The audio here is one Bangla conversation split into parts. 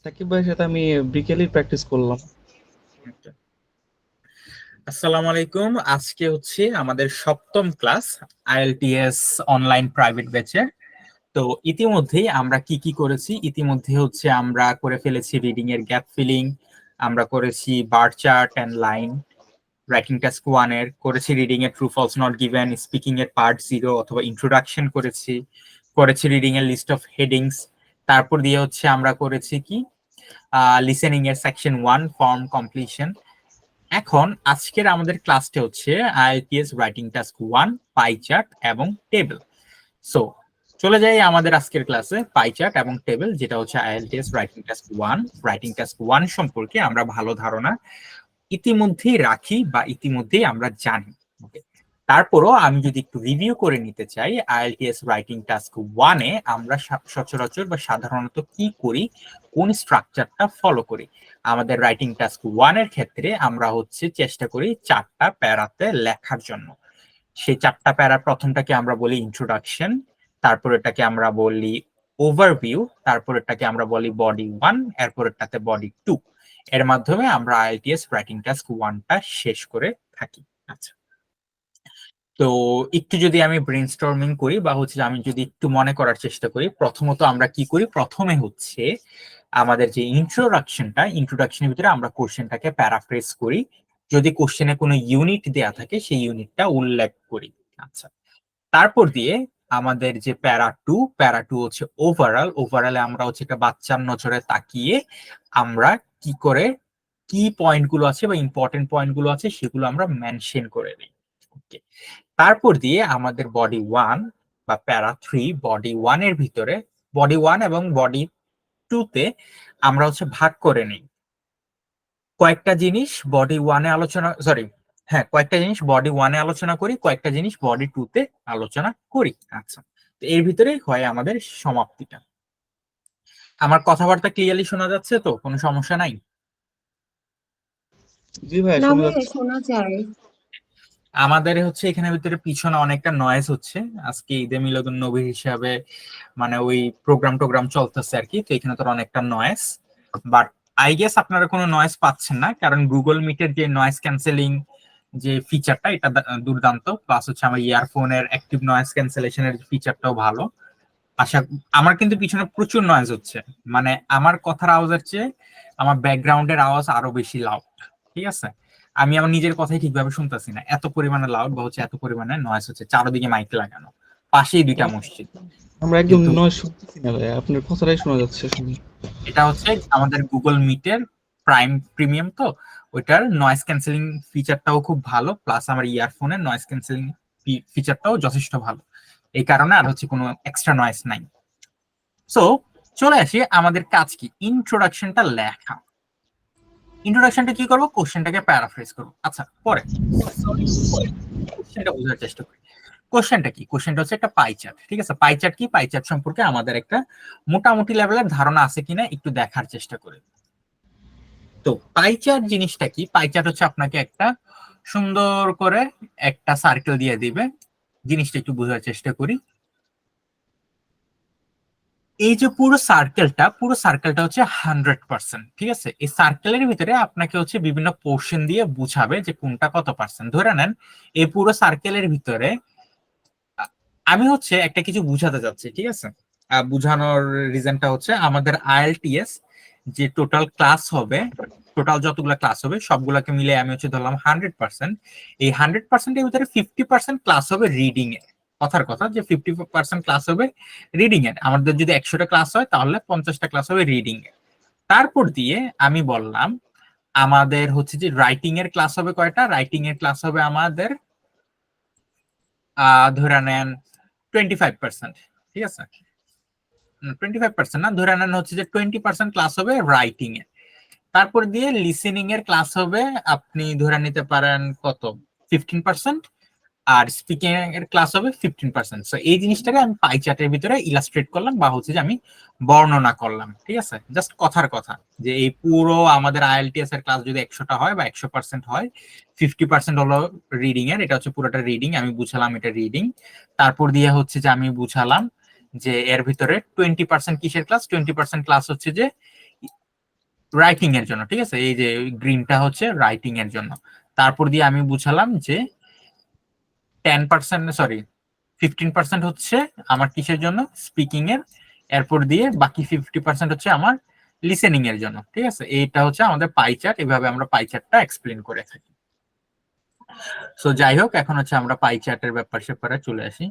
সাকিব ভাইয়ের সাথে আমি বিকেলই প্র্যাকটিস করলাম। Okay. আসসালামু আলাইকুম। আজকে হচ্ছে আমাদের সপ্তম ক্লাস আইএলটিএস অনলাইন প্রাইভেট ব্যাচের। তো ইতিমধ্যেই আমরা কি কি করেছি, ইতিমধ্যে হচ্ছে আমরা করে ফেলেছি রিডিং এর গ্যাপ ফিলিং, আমরা করেছি bar chart and line, writing task one এর করেছি রিডিং এর true false not given, speaking এর পার্ট জিরো অথবা ইন্ট্রোডাকশন করেছি, করেছি রিডিং এর লিস্ট অফ হেডিংস। তারপর দিয়ে হচ্ছে আমরা করেছি কি লিসেনিং এর সেকশন ওয়ান ফর্ম কমপ্লিশন। এখন আজকের আমাদের ক্লাসটা হচ্ছে IELTS writing task one, pie chart এবং টেবিল। সো চলে যাই আমাদের আজকের ক্লাসে পাই চার্ট এবং টেবিল, যেটা হচ্ছে IELTS writing task one. Writing task one সম্পর্কে আমরা ভালো ধারণা ইতিমধ্যেই রাখি বা ইতিমধ্যেই আমরা জানি। Okay? তারপরও আমি যদি একটু রিভিউ করে নিতে চাই, আইএলটিএস রাইটিং টাস্ক ওয়ানে আমরা সচরাচর বা সাধারণত কি করি, কোন স্ট্রাকচারটা ফলো করি। আমাদের রাইটিং টাস্ক ওয়ানের ক্ষেত্রে আমরা হচ্ছে চেষ্টা করি চারটা প্যারাতে লেখার জন্য। সেই চারটা প্যারা, প্রথমটাকে আমরা বলি ইন্ট্রোডাকশন, তারপর এটাকে আমরা বলি ওভারভিউ, তারপর এটাকে আমরা বলি বডি ওয়ান, এরপর এটাতে বডি টু। এর মাধ্যমে আমরা আইএলটিএস রাইটিং টাস্ক ওয়ানটা শেষ করে থাকি। আচ্ছা, তো একটু যদি আমি ব্রেনস্টর্মিং করি বা হচ্ছে আমি যদি একটু মনে করার চেষ্টা করি, প্রথমত আমরা কি করি, প্রথমে হচ্ছে আমাদের যে ইন্ট্রোডাকশনের ভিতরে আমরা কোশ্চেনটাকে প্যারাফ্রেজ করি, যদি কোশ্চেনে কোনো ইউনিট দেয়া থাকে সেই ইউনিটটা উল্লেখ করি। আচ্ছা, তারপর দিয়ে আমাদের যে প্যারা টু হচ্ছে ওভারঅলে আমরা হচ্ছে একটা বাচ্চার নজরে তাকিয়ে আমরা কি করে কি পয়েন্ট গুলো আছে বা ইম্পর্টেন্ট পয়েন্ট গুলো আছে সেগুলো আমরা মেনশন করে নিই। ওকে, তারপর দিয়ে আমাদের বডি ওয়ান বা প্যারা থ্রি, বডি ওয়ান এর ভিতরে বডি ওয়ান এবং বডি টু তে আমরা হচ্ছে ভাগ করে নিই কয়েকটা জিনিস বডি ওয়ানে আলোচনা, সরি, হ্যাঁ, কয়েকটা জিনিস বডি ওয়ানে আলোচনা করি, কয়েকটা জিনিস বডি টু তে আলোচনা করি। আচ্ছা, তো এর ভিতরে হয় আমাদের সমাপ্তিটা। আমার কথাবার্তা ক্লিয়ারলি শোনা যাচ্ছে তো, কোনো সমস্যা নাই? জি ভাই, না শোনা ভাই, যাচ্ছে। শোনা যায়। আমাদের হচ্ছে এখানে ভিতরে পিছনে অনেকটা নয়েজ হচ্ছে, আজকে ঈদে মিলাদুন নবী হিসাবে মানে ওই প্রোগ্রাম টোগ্রাম চলতেছে আর কি, তো এখানে তো অনেকটা নয়েজ। বাট আই গেস আপনারা কোনো নয়েজ পাচ্ছেন না, কারণ গুগল মিটের যে নয়েজ ক্যান্সেলিং যে ফিচারটা, এটা দুর্দান্ত। প্লাস হচ্ছে আমার ইয়ারফোনের অ্যাক্টিভ নয়েজ ক্যান্সেলেশনের ফিচারটাও ভালো। আশা আমার কিন্তু পিছনে প্রচুর নয়েজ হচ্ছে, মানে আমার কথার আওয়াজের চেয়ে আমার ব্যাকগ্রাউন্ডের আওয়াজ আরো বেশি লাউড। ঠিক আছে, আমি আমার নিজের কথাই ঠিকভাবে শুনতেছি না, এত পরিমাণে লাউড বা হচ্ছে এত পরিমাণে নয়েজ হচ্ছে। চারদিকে মাইক লাগানো, পাশেই দুইটা মসজিদ, আমরা একদম কিন্তু নয় শুনতেছি না ভাই, আপনার কথাটাই শোনা যাচ্ছে শুধু। এটা হচ্ছে আমাদের গুগল মিটের প্রিমিয়াম, তো ওইটার নয়েজ ক্যান্সেলিং ফিচারটাও খুব ভালো, প্লাস আমার ইয়ারফোনের নয়েজ ক্যান্সেলিং ফিচারটাও যথেষ্ট ভালো। এই কারণে আর হচ্ছে কোনো এক্সট্রা নয়েজ নাই। সো চলে আসি, আমাদের কাজ কি, ইন্ট্রোডাকশনটা লেখা। ইন্ট্রোডাকশনটা কি করবো, কোশ্চেনটাকে প্যারাফ্রেজ করবো। আচ্ছা, পরে কোশ্চেনটা বোঝার চেষ্টা করি। কোশ্চেনটা কি, কোশ্চেনটা হচ্ছে একটা পাই চার্ট। ঠিক আছে, পাই চার্ট কি, পাই চার্ট সম্পর্কে আমাদের একটা মোটামুটি লেভেলের ধারণা আছে কিনা একটু দেখার চেষ্টা করি। তো পাই চার্ট জিনিসটা কি, পাই চার্ট হচ্ছে আপনাকে একটা সুন্দর করে একটা সার্কেল দিয়ে দিবে। জিনিসটা একটু বোঝার চেষ্টা করি। এই যে পুরো সার্কেলটা হচ্ছে 100%। ঠিক আছে, এই সার্কেলের ভিতরে আপনাকে হচ্ছে বিভিন্ন পোর্শন দিয়ে বুঝাবে যে কোনটা কত পার্সেন্ট। ধরে নেন এই পুরো সার্কেলের ভিতরে আমি হচ্ছে একটা কিছু বুঝাতে যাচ্ছি। ঠিক আছে, বুঝানোর রিজনটা হচ্ছে আমাদের আইএলটিএস যে টোটাল ক্লাস হবে, টোটাল যতগুলো ক্লাস হবে সবগুলোকে মিলে আমি হচ্ছে ধরলাম 100%। এই 100%-এর ভিতরে 50% ক্লাস হবে রিডিং এ। কথার কথা যে 50% ক্লাস হবে রিডিং এর। আমাদের যদি 100টা ক্লাস হয় তাহলে 50টা ক্লাস হবে রিডিং এর। তারপর দিয়ে আমি বললাম আমাদের হচ্ছে যে রাইটিং এর ক্লাস হবে কয়টা, রাইটিং এর ক্লাস হবে আমাদের ধরে নেন 25%। ঠিক আছে, 25% না, ধরে নেন হচ্ছে যে 20% ক্লাস হবে রাইটিং এ। তারপর দিয়ে লিসেনিং এর ক্লাস হবে আপনি ধরে নিতে পারেন কত, 15%। আর স্পিকিং এর ক্লাস হবে 15%। সো এই জিনিসটাকে আমি পাই চার্টের ভিতরে ইলাস্ট্রেট করলাম বা হচ্ছে যে আমি বর্ণনা করলাম। ঠিক আছে, জাস্ট কথার কথা যে এই পুরো আমাদের আইএলটিএস এর ক্লাস যদি 100টা হয় বা 100% হয়, 50% হলো রিডিং এর, এটা হচ্ছে পুরোটা রিডিং, আমি বুঝালাম এটা রিডিং। তারপর দিয়ে হচ্ছে যে আমি বুঝালাম যে এর ভিতরে 20% কিসের ক্লাস, 20% ক্লাস হচ্ছে যে রাইটিং এর জন্য, ঠিক আছে, এই যে গ্রিনটা হচ্ছে রাইটিং এর জন্য। তারপর দিয়ে আমি বুঝালাম যে 10%, সরি 15% হচ্ছে আমার কিসের জন্য, স্পিকিং এর। এরপর দিয়ে বাকি 50% হচ্ছে আমার লিসেনিং এর জন্য, ঠিক আছে। এইটা হচ্ছে আমাদের পাই চার্ট, এভাবে আমরা পাই চার্টটা এক্সপ্লেন করে থাকি। সো যাই হোক, এখন হচ্ছে আমরা পাই চার্টের ব্যাপার স্যাপারে চলে আসি।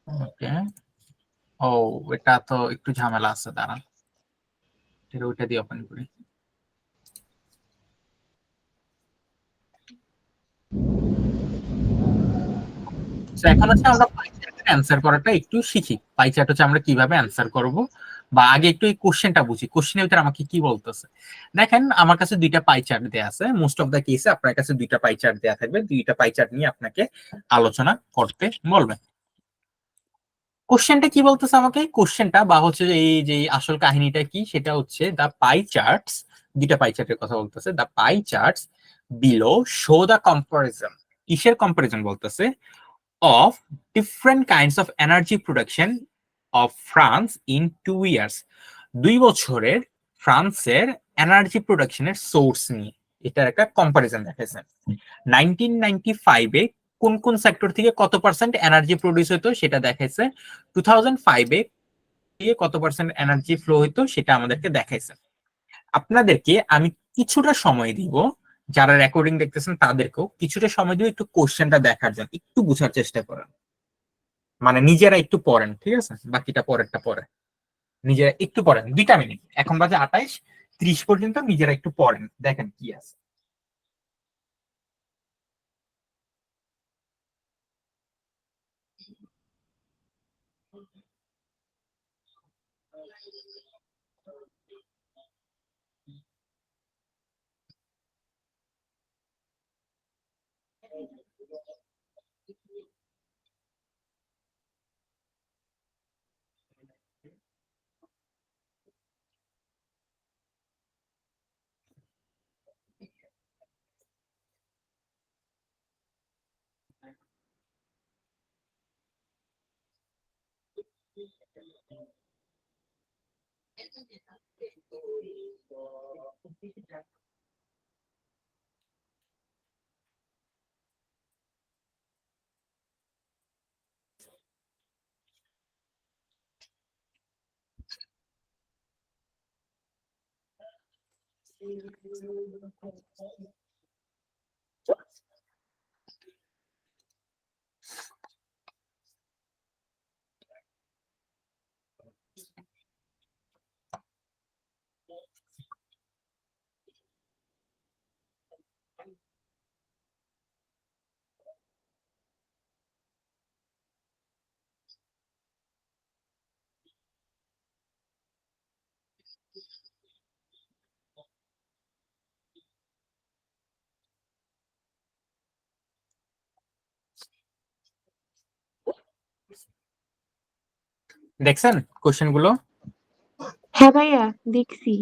ওকে, ও এটা তো একটু ঝামেলা আছে, দাঁড়ান ওইটা দিয়ে ওপেন করি। তো এখন হচ্ছে আমরা পাই চার্টের অ্যান্সার করাটা একটু শিখি। পাই চার্ট হচ্ছে আমরা কিভাবে অ্যান্সার করব, বা আগে একটু এই কোশ্চেনটা বুঝি, কোশ্চেনের ভিতরে আমাকে কি বলতেছে। দেখেন আমার কাছে দুইটা পাই চার্ট দেয়া আছে, মোস্ট অফ দা কেসে আপনার কাছে দুইটা পাই চার্ট দেয়া থাকবে, দুইটা পাই চার্ট নিয়ে আপনাকে আলোচনা করতে বলবে। কোশ্চেনটা কি বলতেছে আমাকে, কোশ্চেনটা বা হচ্ছে যে এই যে আসল কাহিনীটা কি, সেটা হচ্ছে দা পাই চার্টস, দুইটা পাই চার্টের কথা বলতেছে, the pie charts below show the comparison, কিসের কম্পারিজন বলতেছে, of different kinds of energy production of France in 2 years, 2 বছরের ফ্রান্সের এনার্জি প্রোডাকশনের সোর্স নিয়ে এটার একটা কম্পারিজন দেখাইছে। 1995-এ কোন কোন সেক্টর থেকে কত পার্সেন্ট এনার্জি প্রডিউস হতো সেটা দেখাইছে, 2005-এ কত পার্সেন্ট এনার্জি ফ্লো হইতো সেটা আমাদেরকে দেখাইছে। আপনাদেরকে আমি কিছুটা সময় দিব, যারা রেকর্ডিং দেখতেছেন তাদেরকেও কিছুটা সময় দিব একটু কোশ্চেনটা দেখার জন্য, একটু বোঝার চেষ্টা করেন, মানে নিজেরা একটু পড়েন, ঠিক আছে, বাকিটা পরেরটা পরে, নিজেরা একটু পড়েন 2 মিনিট, এখন বাজে 28:30 পর্যন্ত, নিজেরা একটু পড়েন, দেখেন কি আছে। দেখছেন কোশ্চেন গুলো? হ্যাঁ ভাইয়া, দেখছি।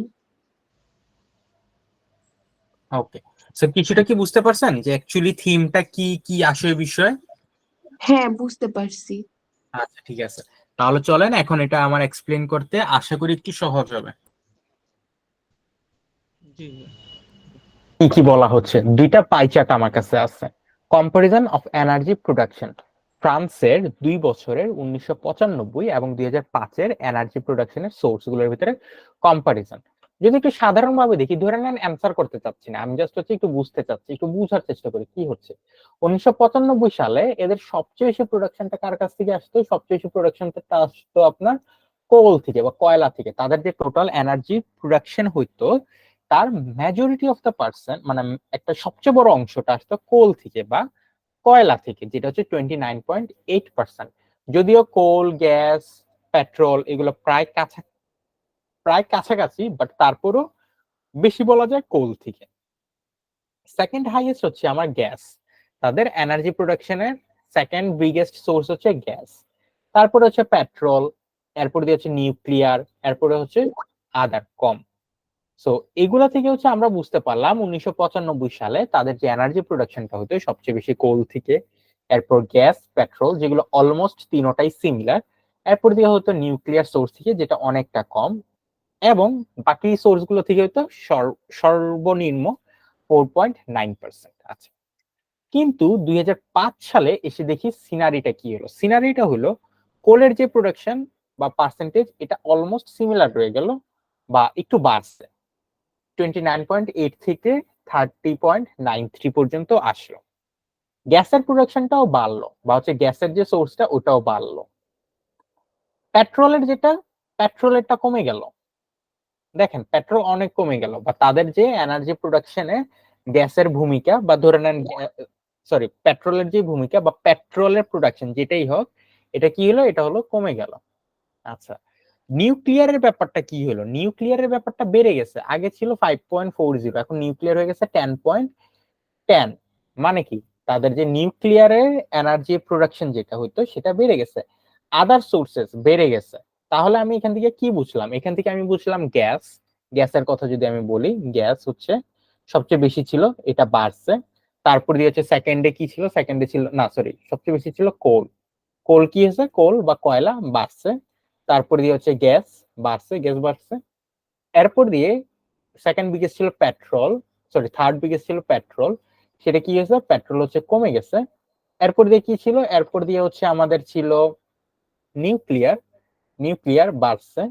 ওকে, সো কিছুটা কি বুঝতে পারছেন যে অ্যাকচুয়ালি থিমটা কি কি আসে বিষয়? হ্যাঁ, বুঝতে পারছি। আচ্ছা ঠিক আছে, তাহলে চলেন এখন এটা আমার এক্সপ্লেন করতে আশা করি একটু সহজ হবে। জি। কি কি বলা হচ্ছে, দুইটা পাই চার্ট আমার কাছে আছে, কম্পারিজন অফ এনার্জি প্রোডাকশন ফ্রান্সের 2 বছরের 1995 এবং 2005-এর এনার্জি প্রোডাকশনের সোর্স গুলোর ভিতরে কম্পারিজন। যদি একটু সাধারণ ভাবে দেখি, ধরে নেন অ্যান্সার করতে চাচ্ছি না, আমি জাস্ট হচ্ছে একটু বুঝতে চাচ্ছি, একটু বুঝার চেষ্টা করি কি হচ্ছে। 1995 সালে এদের সবচেয়ে বেশি প্রোডাকশনটা কার কাছ থেকে আসতো, সবচেয়ে বেশি প্রোডাকশনটা আসতো আপনার কোল থেকে বা কয়লা থেকে। তাদের যে টোটাল এনার্জি প্রোডাকশন হইতো তার মেজরিটি অফ দ্য পার্সেন্ট, মানে একটা সবচেয়ে বড় অংশটা আসতো কোল থেকে বা কয়লা থেকে, যেটা হচ্ছে 29.8%। যদিও কোল, গ্যাস, পেট্রোল এগুলো প্রায় কাছাকাছি, বাট তারপরও বেশি বলা যায় কোল থেকে। সেকেন্ড হাইয়েস্ট হচ্ছে আমার গ্যাস, তাদের এনার্জি প্রোডাকশনের সেকেন্ড বিগেস্ট সোর্স হচ্ছে গ্যাস। তারপরে হচ্ছে পেট্রোল, এরপর দিয়ে হচ্ছে নিউক্লিয়ার, এরপরে হচ্ছে আদার কম। সো এগুলা থেকে হচ্ছে আমরা বুঝতে পারলাম 1995 সালে তাদের যে এনার্জি প্রোডাকশনটা হতো সবচেয়ে বেশি কোল থেকে, এরপর গ্যাস, পেট্রোল যেগুলো অলমোস্ট তিনটাই সিমিলার, এরপর দিয়ে হতো নিউক্লিয়ার সোর্স থেকে যেটা অনেকটা কম, এবং বাকি সোর্স গুলো থেকে হয়তো সর্বনিম্ন 4.9%। আচ্ছা, কিন্তু 2005 সালে এসে দেখি সিনারিটা কি হলো। সিনারিটা হলো কোলের যে প্রোডাকশন বা পার্সেন্টেজ এটা অলমোস্ট সিমিলার রয়ে গেল বা একটু বাড়ছে, 29.8 থেকে 30.93 পর্যন্ত আসলো। গ্যাসের প্রোডাকশনটাও বাড়লো বা হচ্ছে গ্যাসের যে সোর্সটা ওটাও বাড়লো। পেট্রোলেরটা কমে গেল। দেখেন পেট্রোল অনেক কমে গেল বা তাদের যে এনার্জি প্রোডাকশনে গ্যাসের ভূমিকা বা ধরে নেন পেট্রোলের যে ভূমিকা বা পেট্রোলের প্রোডাকশন যেটাই হোক, এটা কি হলো, এটা হলো কমে গেল। আচ্ছা, নিউক্লিয়ারের ব্যাপারটা কি হলো? নিউক্লিয়ারের ব্যাপারটা বেড়ে গেছে, আগে ছিল 5.40, এখন নিউক্লিয়ার হয়ে গেছে 10.10। মানে কি, তাদের যে নিউক্লিয়ারের এনার্জি প্রোডাকশন যেটা হইতো সেটা বেড়ে গেছে, আদার সোর্সেস বেড়ে গেছে। তাহলে আমি এখান থেকে কি বুঝলাম? এখান থেকে আমি বুঝলাম গ্যাসের কথা যদি আমি বলি, গ্যাস হচ্ছে সবচেয়ে বেশি ছিল, এটা বাড়ছে। তারপর দিয়ে হচ্ছে সেকেন্ডে কি ছিল, সেকেন্ডে ছিল না সরি সবচেয়ে বেশি ছিল কোল কি হয়েছে, কোল বা কয়লা বাড়ছে। তারপর দিয়ে হচ্ছে গ্যাস বাড়ছে। এরপর দিয়ে সেকেন্ড বিগেস্ট ছিল পেট্রোল, থার্ড বিগেস্ট ছিল পেট্রোল, সেটা কি হয়েছে, পেট্রোল হচ্ছে কমে গেছে। এরপর দিয়ে কি ছিল, এরপর দিয়ে হচ্ছে আমাদের ছিল নিউক্লিয়ার বাড়ছে।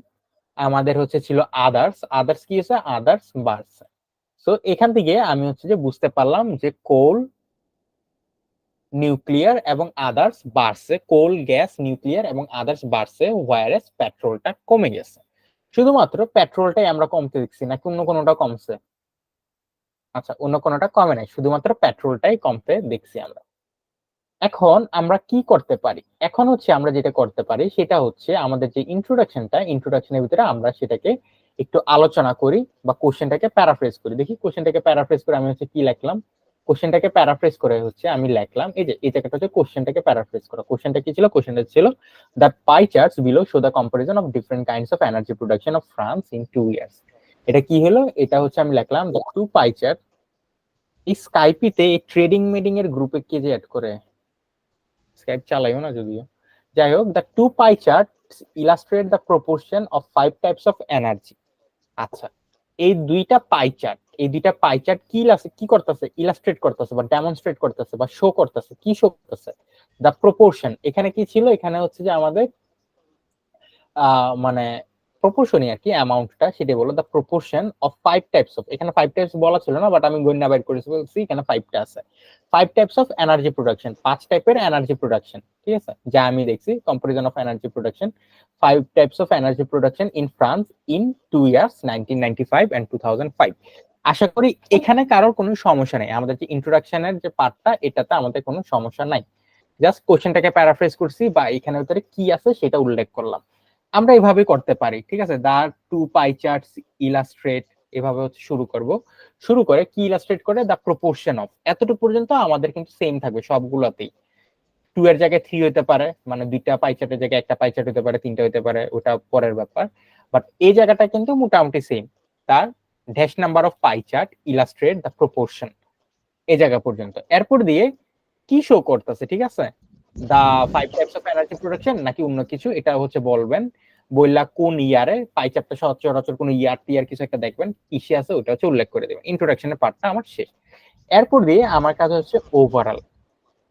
আমাদের হচ্ছে ছিল আদার্স কি হয়েছে, আদার্স বাড়ছে। সো এখান থেকে আমি হচ্ছে যে বুঝতে পারলাম যে কোল, নিউক্লিয়ার এবং আদার্স বাড়ছে, কোল, গ্যাস, নিউক্লিয়ার এবং আদার্স বাড়ছে, ওয়ারেস পেট্রোলটা কমে গেছে। শুধুমাত্র পেট্রোলটাই আমরা কমতে দেখছি নাকি অন্য কোনোটা কমছে? আচ্ছা, অন্য কোনোটা কমে নাই, শুধুমাত্র পেট্রোলটাই কমতে দেখছি আমরা। এখন আমরা কি করতে পারি? এখন হচ্ছে আমরা যেটা করতে পারি সেটা হচ্ছে আমাদের যে ইন্ট্রোডাকশনের ভিতরে আমরা সেটাকে একটু আলোচনা করি বা কোশ্চেনটাকে প্যারাফ্রেজ করি। দেখি কোশ্চেনটাকে প্যারাফ্রেজ করে আমি হচ্ছে কি লিখলাম। কোশ্চেনটাকে প্যারাফ্রেজ করে হচ্ছে আমি লিখলাম, এই যে এই জায়গাটা হচ্ছে কোশ্চেনটাকে প্যারাফ্রেজ করা। কোশ্চেনটা কি ছিল? কোশ্চেনটা ছিল the pi charts below show the comparison of different kinds of energy production of France in 2 years. এটা কি হলো? এটা হচ্ছে আমি লিখলাম দ্য টু পাই চার্ট। এই স্কাইপিতে এই ট্রেডিং মিটিং এর গ্রুপে কে যে অ্যাড করে, স্কাইপ চালাইও না যদিও, যাই হোক, the two pie chart illustrate the proportion of 5 types of energy. আচ্ছা, এই দুইটা পাই চার্ট কি করতেছে? ইলাস্ট্রেট করতেছে বা ডেমনস্ট্রেট করতেছে বা শো করতেছে। কি শো করতেছে? The proportion. এখানে কি ছিল? এখানে হচ্ছে যে আমাদের মানে প্রপোর্শনই আর কি, অ্যামাউন্টটা সেটা বলো, the proportion of 5 types of, এখানে 5 টাইপস বলা ছিল না বাট আমি গণনা বাইর করেছি বলছি এখানে 5টা আছে। 5 টাইপস অফ এনার্জি প্রোডাকশন, 5 টাইপের এনার্জি প্রোডাকশন, ঠিক আছে, যা আমি দেখছি comparison of energy production, 5 types of energy production in France in 2 years 1995 and 2005। আশা করি এখানে কারোর কোনো সমস্যা নেই, আমাদের যে ইন্ট্রোডাকশনের যে পার্টটা এটাতে আমাদের কোনো সমস্যা নাই। জাস্ট কোশ্চেনটাকে প্যারাফ্রেজ করছি বা এখানে ভিতরে কি আছে সেটা উল্লেখ করলাম। আমরা এভাবে করতে পারি, ঠিক আছে, দা টু পাই চার্টস ইলাস্ট্রেট, এভাবে হচ্ছে শুরু করে কি ইলাস্ট্রেট করে, দা প্রপোর্শন অফ, এতটুকু পর্যন্ত আমাদের কিন্তু সেম থাকবে সবগুলোতেই। 2 এর জায়গায় 3 হতে পারে, মানে দুইটা পাই চার্টের জায়গায় একটা পাই চার্ট হতে পারে, তিনটা হতে পারে, ওটা পরের ব্যাপার, বাট এই জায়গাটা কিন্তু মোটামুটি সেম। তার dash number of pie chart illustrate the proportion, এই জায়গা পর্যন্ত। এরপর দিয়ে কি শো করতেছে, ঠিক আছে, দা 5 টাইপস অফ এনার্জি প্রোডাকশন নাকি অন্য কিছু, এটা হচ্ছে বলবেন, বললা কোন ইয়ারে পাই চার্টটা সচরাচর কোন ইয়ার কিছু একটা দেখবেন কিসে আছে ওটা হচ্ছে উল্লেখ করে দেবেন। ইন্ট্রোডাকশনের পার্টটা আমার শেষ। এরপর দিয়ে আমার কাজ হচ্ছে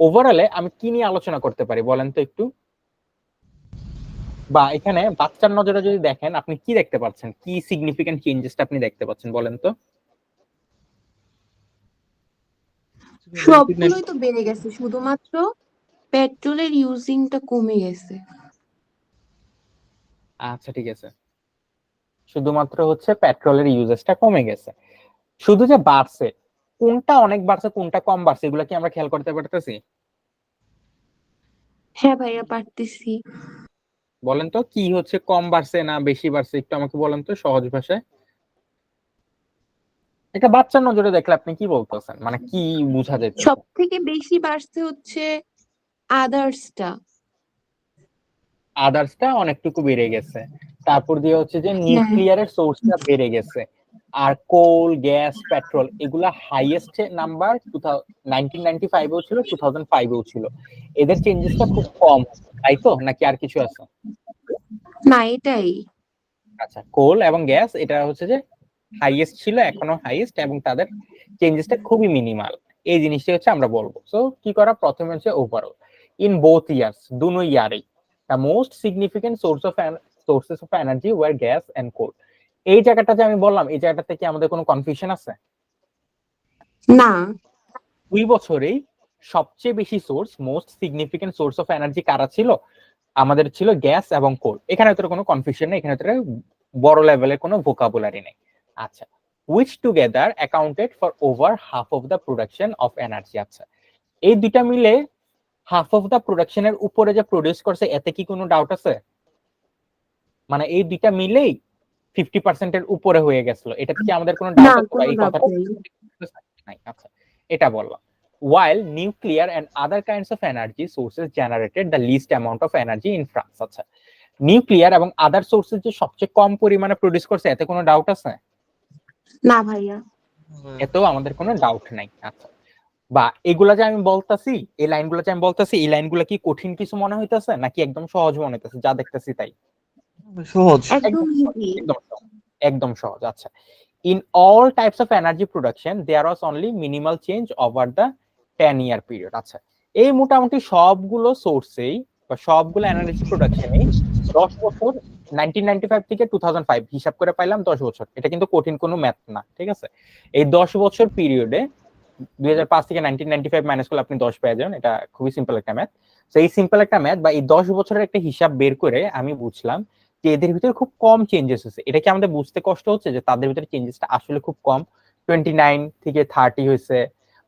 ওভারঅলে আমি কি নিয়ে আলোচনা করতে পারি বলেন তো একটু, বা এখানে বাচ্চার নজরে যদি দেখেন আপনি কি দেখতে পাচ্ছেন, কি সিগনিফিকেন্ট চেঞ্জেসটা আপনি দেখতে পাচ্ছেন বলেন তো? সবগুলোই তো বেড়ে গেছে, শুধুমাত্র পেট্রোলের ইউজিংটা কমে গেছে। আচ্ছা ঠিক আছে, শুধুমাত্র হচ্ছে পেট্রোলের ইউজেসটা কমে গেছে। শুধু যে বাড়ছে, কোনটা অনেক বাড়ছে কোনটা কম বাড়ছে এগুলো কি আমরা খেয়াল করতে পারতেছি? হ্যাঁ ভাইয়া, পারতেছি। বলেন তো কি হচ্ছে কম বাড়ছে না বেশি বাড়ছে, একটু আমাকে বলেন তো সহজ ভাষায়। একটা বাচ্চার নজরে দেখলে আপনি কি বলতেছেন, মানে কি বোঝা যাচ্ছে? সব থেকে বেশি বাড়ছে হচ্ছে আদার্সটা। আদার্সটা অনেকটুকু বেড়ে গেছে। তারপর দিয়ে হচ্ছে যে হ্যাঁ। নিউক্লিয়ারের সোর্সটা বেড়ে গেছে। আর কোল, গ্যাস, পেট্রোল এগুলা হাইয়েস্ট নাম্বার 1995 এও ছিল, 2005 এও ছিল। এদের চেঞ্জেসটা খুব কম, তাই তো নাকি আর কিছু আছে? না, এটাই। আচ্ছা, কোল এবং গ্যাস এটা হচ্ছে যে হাইয়েস্ট ছিল, এখনো হাইয়েস্ট, এবং তাদের চেঞ্জেসটা খুবই মিনিমাল। এই জিনিসটা হচ্ছে আমরা বলবো। সো কি করা, প্রথমে হচ্ছে ওভারঅল ইন বোথ ইয়ার্স, দুনো ইয়ারেই the most significant sources of energy were gas and coal. এই জায়গাটা যে আমি বললাম, এই জায়গাটাতে কি আমাদের কোনো কনফিউশন আছে? না। দুই বছরেই সবচেয়ে বেশি source, most significant source of energy কারা ছিল? আমাদের ছিল গ্যাস এবং কোল। এখানে তোর কোনো কনফিউশন নেই, এখানে তোর বড় লেভেলের কোনো ভোকাবুলারি নেই। আচ্ছা, which together accounted for over half of the production of energy। আচ্ছা, এই দুইটা মিলে হাফ অফ দা প্রোডাকশনের উপরে যে প্রডিউস করছে, এতে কি কোনো ডাউট আছে? মানে এই দুইটা মিলেই 50% এর উপরে হয়ে গেছিল, এটা কি আমাদের কোনো না, ডাউট আছে বা কোনো এই ডাউট কথাটা নেই। নাই? আচ্ছা, এটা বললাম। while nuclear and other kinds of energy sources generated the least amount of energy in France। আচ্ছা, নিউক্লিয়ার এবং আদার সোর্সেস যে সবচেয়ে কম পরিমাণে প্রডিউস করছে, এতে কোনো ডাউট আছে? না ভাইয়া। এতেও আমাদের কোনো ডাউট নাই। আচ্ছা, বা এগুলা যে আমি বলতাছি, এই লাইনগুলো যে আমি বলতাছি, এই লাইনগুলো কি কঠিন কিছু মনে হইতাছে নাকি একদম সহজ মনে হইতাছে যা দেখতেছি তাই? সহজ। একদম একদম সহজ, ইজি। একদম সহজ, একদম সহজ। আচ্ছা, in all types of energy production there was only minimal change over the 10-year period। আচ্ছা, এই মোটামুটি সবগুলো সোর্সেই বা সবগুলো এনার্জি প্রোডাকশনেই 10 বছর, 1995 থেকে 2005 হিসাব করে পাইলাম 10 বছর। এটা কিন্তু কঠিন কোনো ম্যাথ না, ঠিক আছে? এই 10 বছর পিরিয়ডে 2005 থেকে 1995 মাইনাস করলে আপনি 10 পেয়ে যাবেন। এটা খুবই সিম্পল একটা ম্যাথ। তো এই সিম্পল একটা ম্যাথ বা এই 10 বছরের একটা হিসাব বের করে আমি বুঝলাম যে এদের ভিতরে খুব কম চেঞ্জেস হয়েছে। এটা কি আমাদের বুঝতে কষ্ট হচ্ছে যে তাদের ভিতরে চেঞ্জেসটা আসলে খুব কম? 29 থেকে 30 হয়েছে,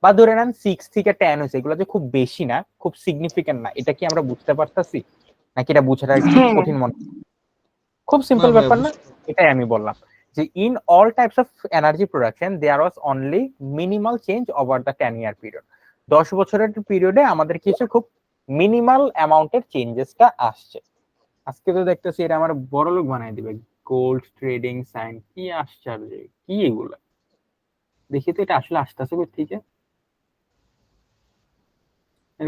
বা ধরে নেন 6 থেকে 10 হয়েছে, এগুলো যে খুব বেশি না, খুব সিগনিফিকেন্ট না, এটা কি আমরা বুঝতে পারতাছি নাকি এটা বুঝাটা একটু হ্যাঁ। কঠিন মনে? খুব না সিম্পল ভাইয়া, ব্যাপার না? এটাই আমি বললাম যে in all types of energy production there was only minimal change over the 10-year period. 10 বছরের পিরিয়ডে আমাদের কিছু খুব মিনিমাল অ্যামাউন্টের চেঞ্জেসটা আসছে। আজকে তো দেখতেছি এটা আমার বড় লোক বানাই দিবে। গোল্ড ট্রেডিং সাইন, কি আশ্চর্য, কি এগুলো! দেখি তো এটা আসলে আসতেছে কোথা থেকে।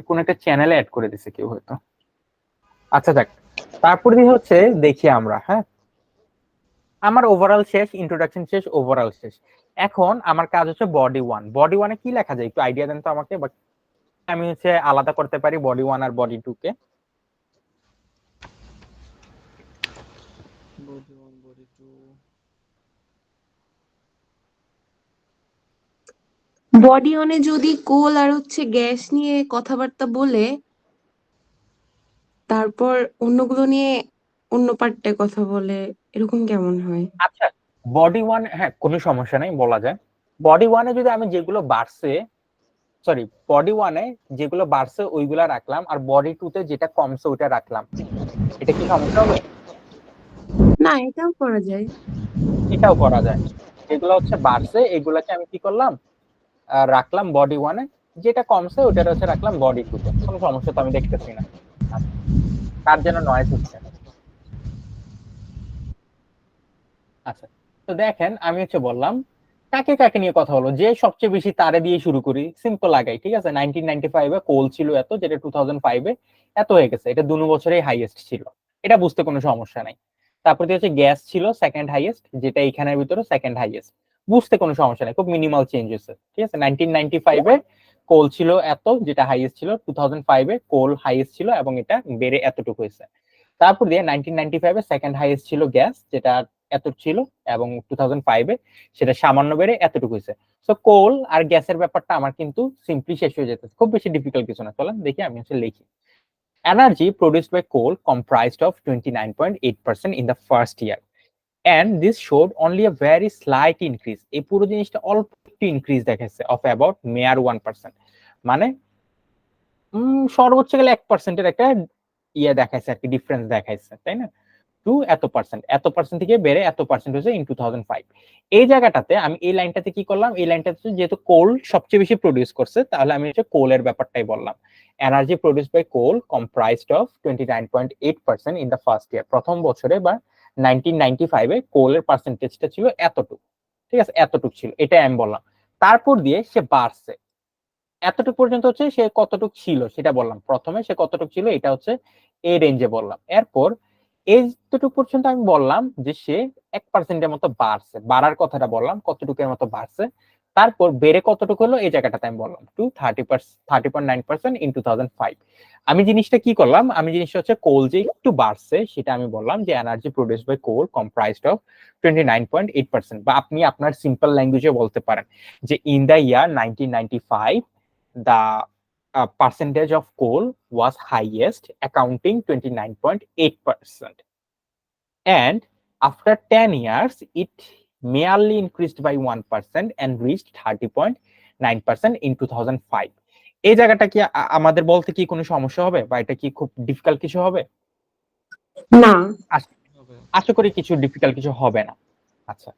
কোন একটা চ্যানেলে অ্যাড করে দিছে কেউ হয়তো। আচ্ছা যাক, তারপরে দিয়ে হচ্ছে দেখি আমরা, হ্যাঁ আমার ওভারঅল শেষ, ইন্ট্রোডাকশন শেষ, ওভারঅল শেষ। এখন আমার কাজ হচ্ছে বডি ওয়ান। বডি ওয়ানে কি লেখা যায় একটু আইডিয়া দেন তো আমাকে, বাট আমি হচ্ছে আলাদা করতে পারি বডি ওয়ান আর বডি টু কে। Body one, body two. Body one যদি কোল আর হচ্ছে গ্যাস নিয়ে কথাবার্তা বলে, তারপর অন্যগুলো নিয়ে অন্য পার্টটায় কথা বলে, এরকম কেমন হয়? আচ্ছা, বডি ওয়ান, হ্যাঁ কোনো সমস্যা নাই, বলা যায়। বডি ওয়ানে যদি আমি যেগুলো বাড়ছে, সরি, বডি ওয়ানে যেগুলো বাড়ছে ওইগুলা রাখলাম, আর বডি টু তে যেটা কমছে ওইটা রাখলাম, এটা কি সমস্যা হবে? না, এটাও করা যায়। এটাও করা যায়। যেগুলো হচ্ছে বাড়ছে এগুলাকে আমি কি করলাম, রাখলাম বডি ওয়ানে, যেটা কমছে ওটা হচ্ছে রাখলাম বডি টু তে। কোনো সমস্যা তো আমি দেখতেছি না। আচ্ছা, কার যেন নয়েজ হচ্ছে। আচ্ছা, তো দেখেন আমি হচ্ছে বললাম কাকে কাকে নিয়ে কথা হলো, যে সবচেয়ে বেশি তারে দিয়ে শুরু করি, সিম্পল লাগাই, ঠিক আছে? 1995 এ কোল ছিল এত, যেটা 2005 এ এত হয়ে গেছে, এটা 2 বছরেই হাইয়েস্ট ছিল, এটা বুঝতে কোনো সমস্যা নাই। তারপর হচ্ছে গ্যাস ছিল সেকেন্ড হাইয়েস্ট, যেটা এইখানের ভিতরে সেকেন্ড হাইয়েস্ট, বুঝতে কোনো সমস্যা নাই, খুব মিনিমাল চেঞ্জ হয়েছে, ঠিক আছে? 1995 এ কোল ছিল এত, যেটা হাইয়েস্ট ছিল, 2005 এ কোল হাইয়েস্ট ছিল এবং এটা বেড়ে এতটুকু হয়েছে। তারপর দিয়ে 1995 এ সেকেন্ড হাইয়েস্ট ছিল গ্যাস, যেটা এত ছিল, এবং 2005 এ সেটা সামান্য বেড়ে এতটুকু হয়েছে। সো কোল আর গ্যাসের ব্যাপারটা আমার কিন্তু সিম্পলি শেষ হয়ে যেতেছে, খুব বেশি ডিফিকাল্ট কিছু না। চলেন দেখি, আমি হচ্ছে লিখি। Energy produced by coal comprised of 29.8% in the first year and this showed only a very slight increase। এই পুরো জিনিসটা অল্প একটু ইনক্রিজ দেখাচ্ছে of about mere 1%, মানে সর্বোচ্চ গেলে 1%-এর একটা ইয়ে দেখাইছে আর কি, ডিফারেন্স দেখাইছে, তাই না? টু এত পার্সেন্ট থেকে বেড়ে এত পার্সেন্ট হয়েছে ইন 2005। এই জায়গাটাতে আমি এই লাইনটাতে কি করলাম, এই লাইনটাতে যেহেতু কোল সবচেয়ে বেশি প্রডিউস করছে, তাহলে আমি হচ্ছে কোলের ব্যাপারটাই বললাম। Energy produce by coal comprised of 29.8% in the first year. প্রথম বছরে বা 1995 এ কোলের পার্সেন্টেজটা ছিল এতটুকু, ঠিক আছে? এতটুকু ছিল, এটাই আমি বললাম। তারপর দিয়ে সে বাড়ছে, এতটুকু পর্যন্ত হচ্ছে সে কতটুকু ছিল সেটা বললাম। প্রথমে সে কতটুকু ছিল এটা হচ্ছে এই রেঞ্জে বললাম। এরপর এইটুকু পর্যন্ত আমি বললাম যে সে 1% মতো বাড়ছে, বাড়ার কথাটা বললাম কতটুকুর মতো বাড়ছে, তারপর বেড়ে কতটুকু হলো এই জায়গাটাতে আমি বললাম টু 30.9% ইন 2005। আমি জিনিসটা কি করলাম, আমি জিনিসটা হচ্ছে কোল যে একটু বাড়ছে সেটা আমি বললাম যে energy produce by coal comprised of 29.8%, বা আপনি আপনার সিম্পল ল্যাঙ্গুয়েজে বলতে পারেন যে in the year 1995 the percentage of coal was highest, accounting 29.8%. And after 10 years, it merely increased by 1% and reached 30.9% in 2005. এই জায়গাটা কি আমাদের বলতে কি কোনো সমস্যা হবে, বা এটা কি খুব ডিফিকাল্ট কিছু হবে? না। আশা করি কিছু ডিফিকাল্ট কিছু হবে না। আচ্ছা,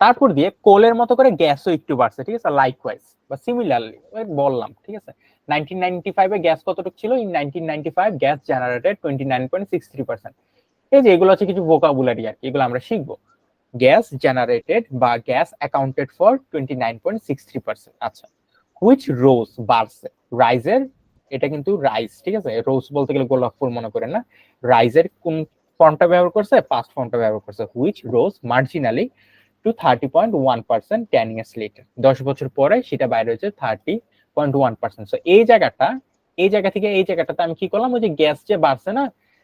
তারপর দিয়ে কোলের মতো করে গ্যাসও একটু বাড়ছে, ঠিক আছে, লাইকওয়াইজ বা সিমিলারলি বললাম, ঠিক আছে। 1995 এ গ্যাস কতটুকু ছিল? In 1995 gas generated 29.63%। এই যে এগুলো হচ্ছে কিছু ভোকাবুলারি আর কি, এগুলো আমরা শিখবো। গ্যাস জেনারেটেড বা গ্যাস অ্যাকাউন্টেড ফর 29.63%। আচ্ছা, হুইচ রোজ বাড়ছে, রাইজের, এটা কিন্তু রাইজ, ঠিক আছে, রোজ বলতে গেলে গোলাপ ফুল মনে করেন না, রাইজের কোন ফর্মটা ব্যবহার করছে, পাস্ট ফর্মটা ব্যবহার করছে, which rose marginally to 30.1% 10 years later। 10 বছর পরে সেটা বাইরে হচ্ছে 30.1%। সো এই জায়গা থেকে এই জায়গাটাতে আমি কি করলাম, ওই যে গ্যাস যে বাড়ছে না,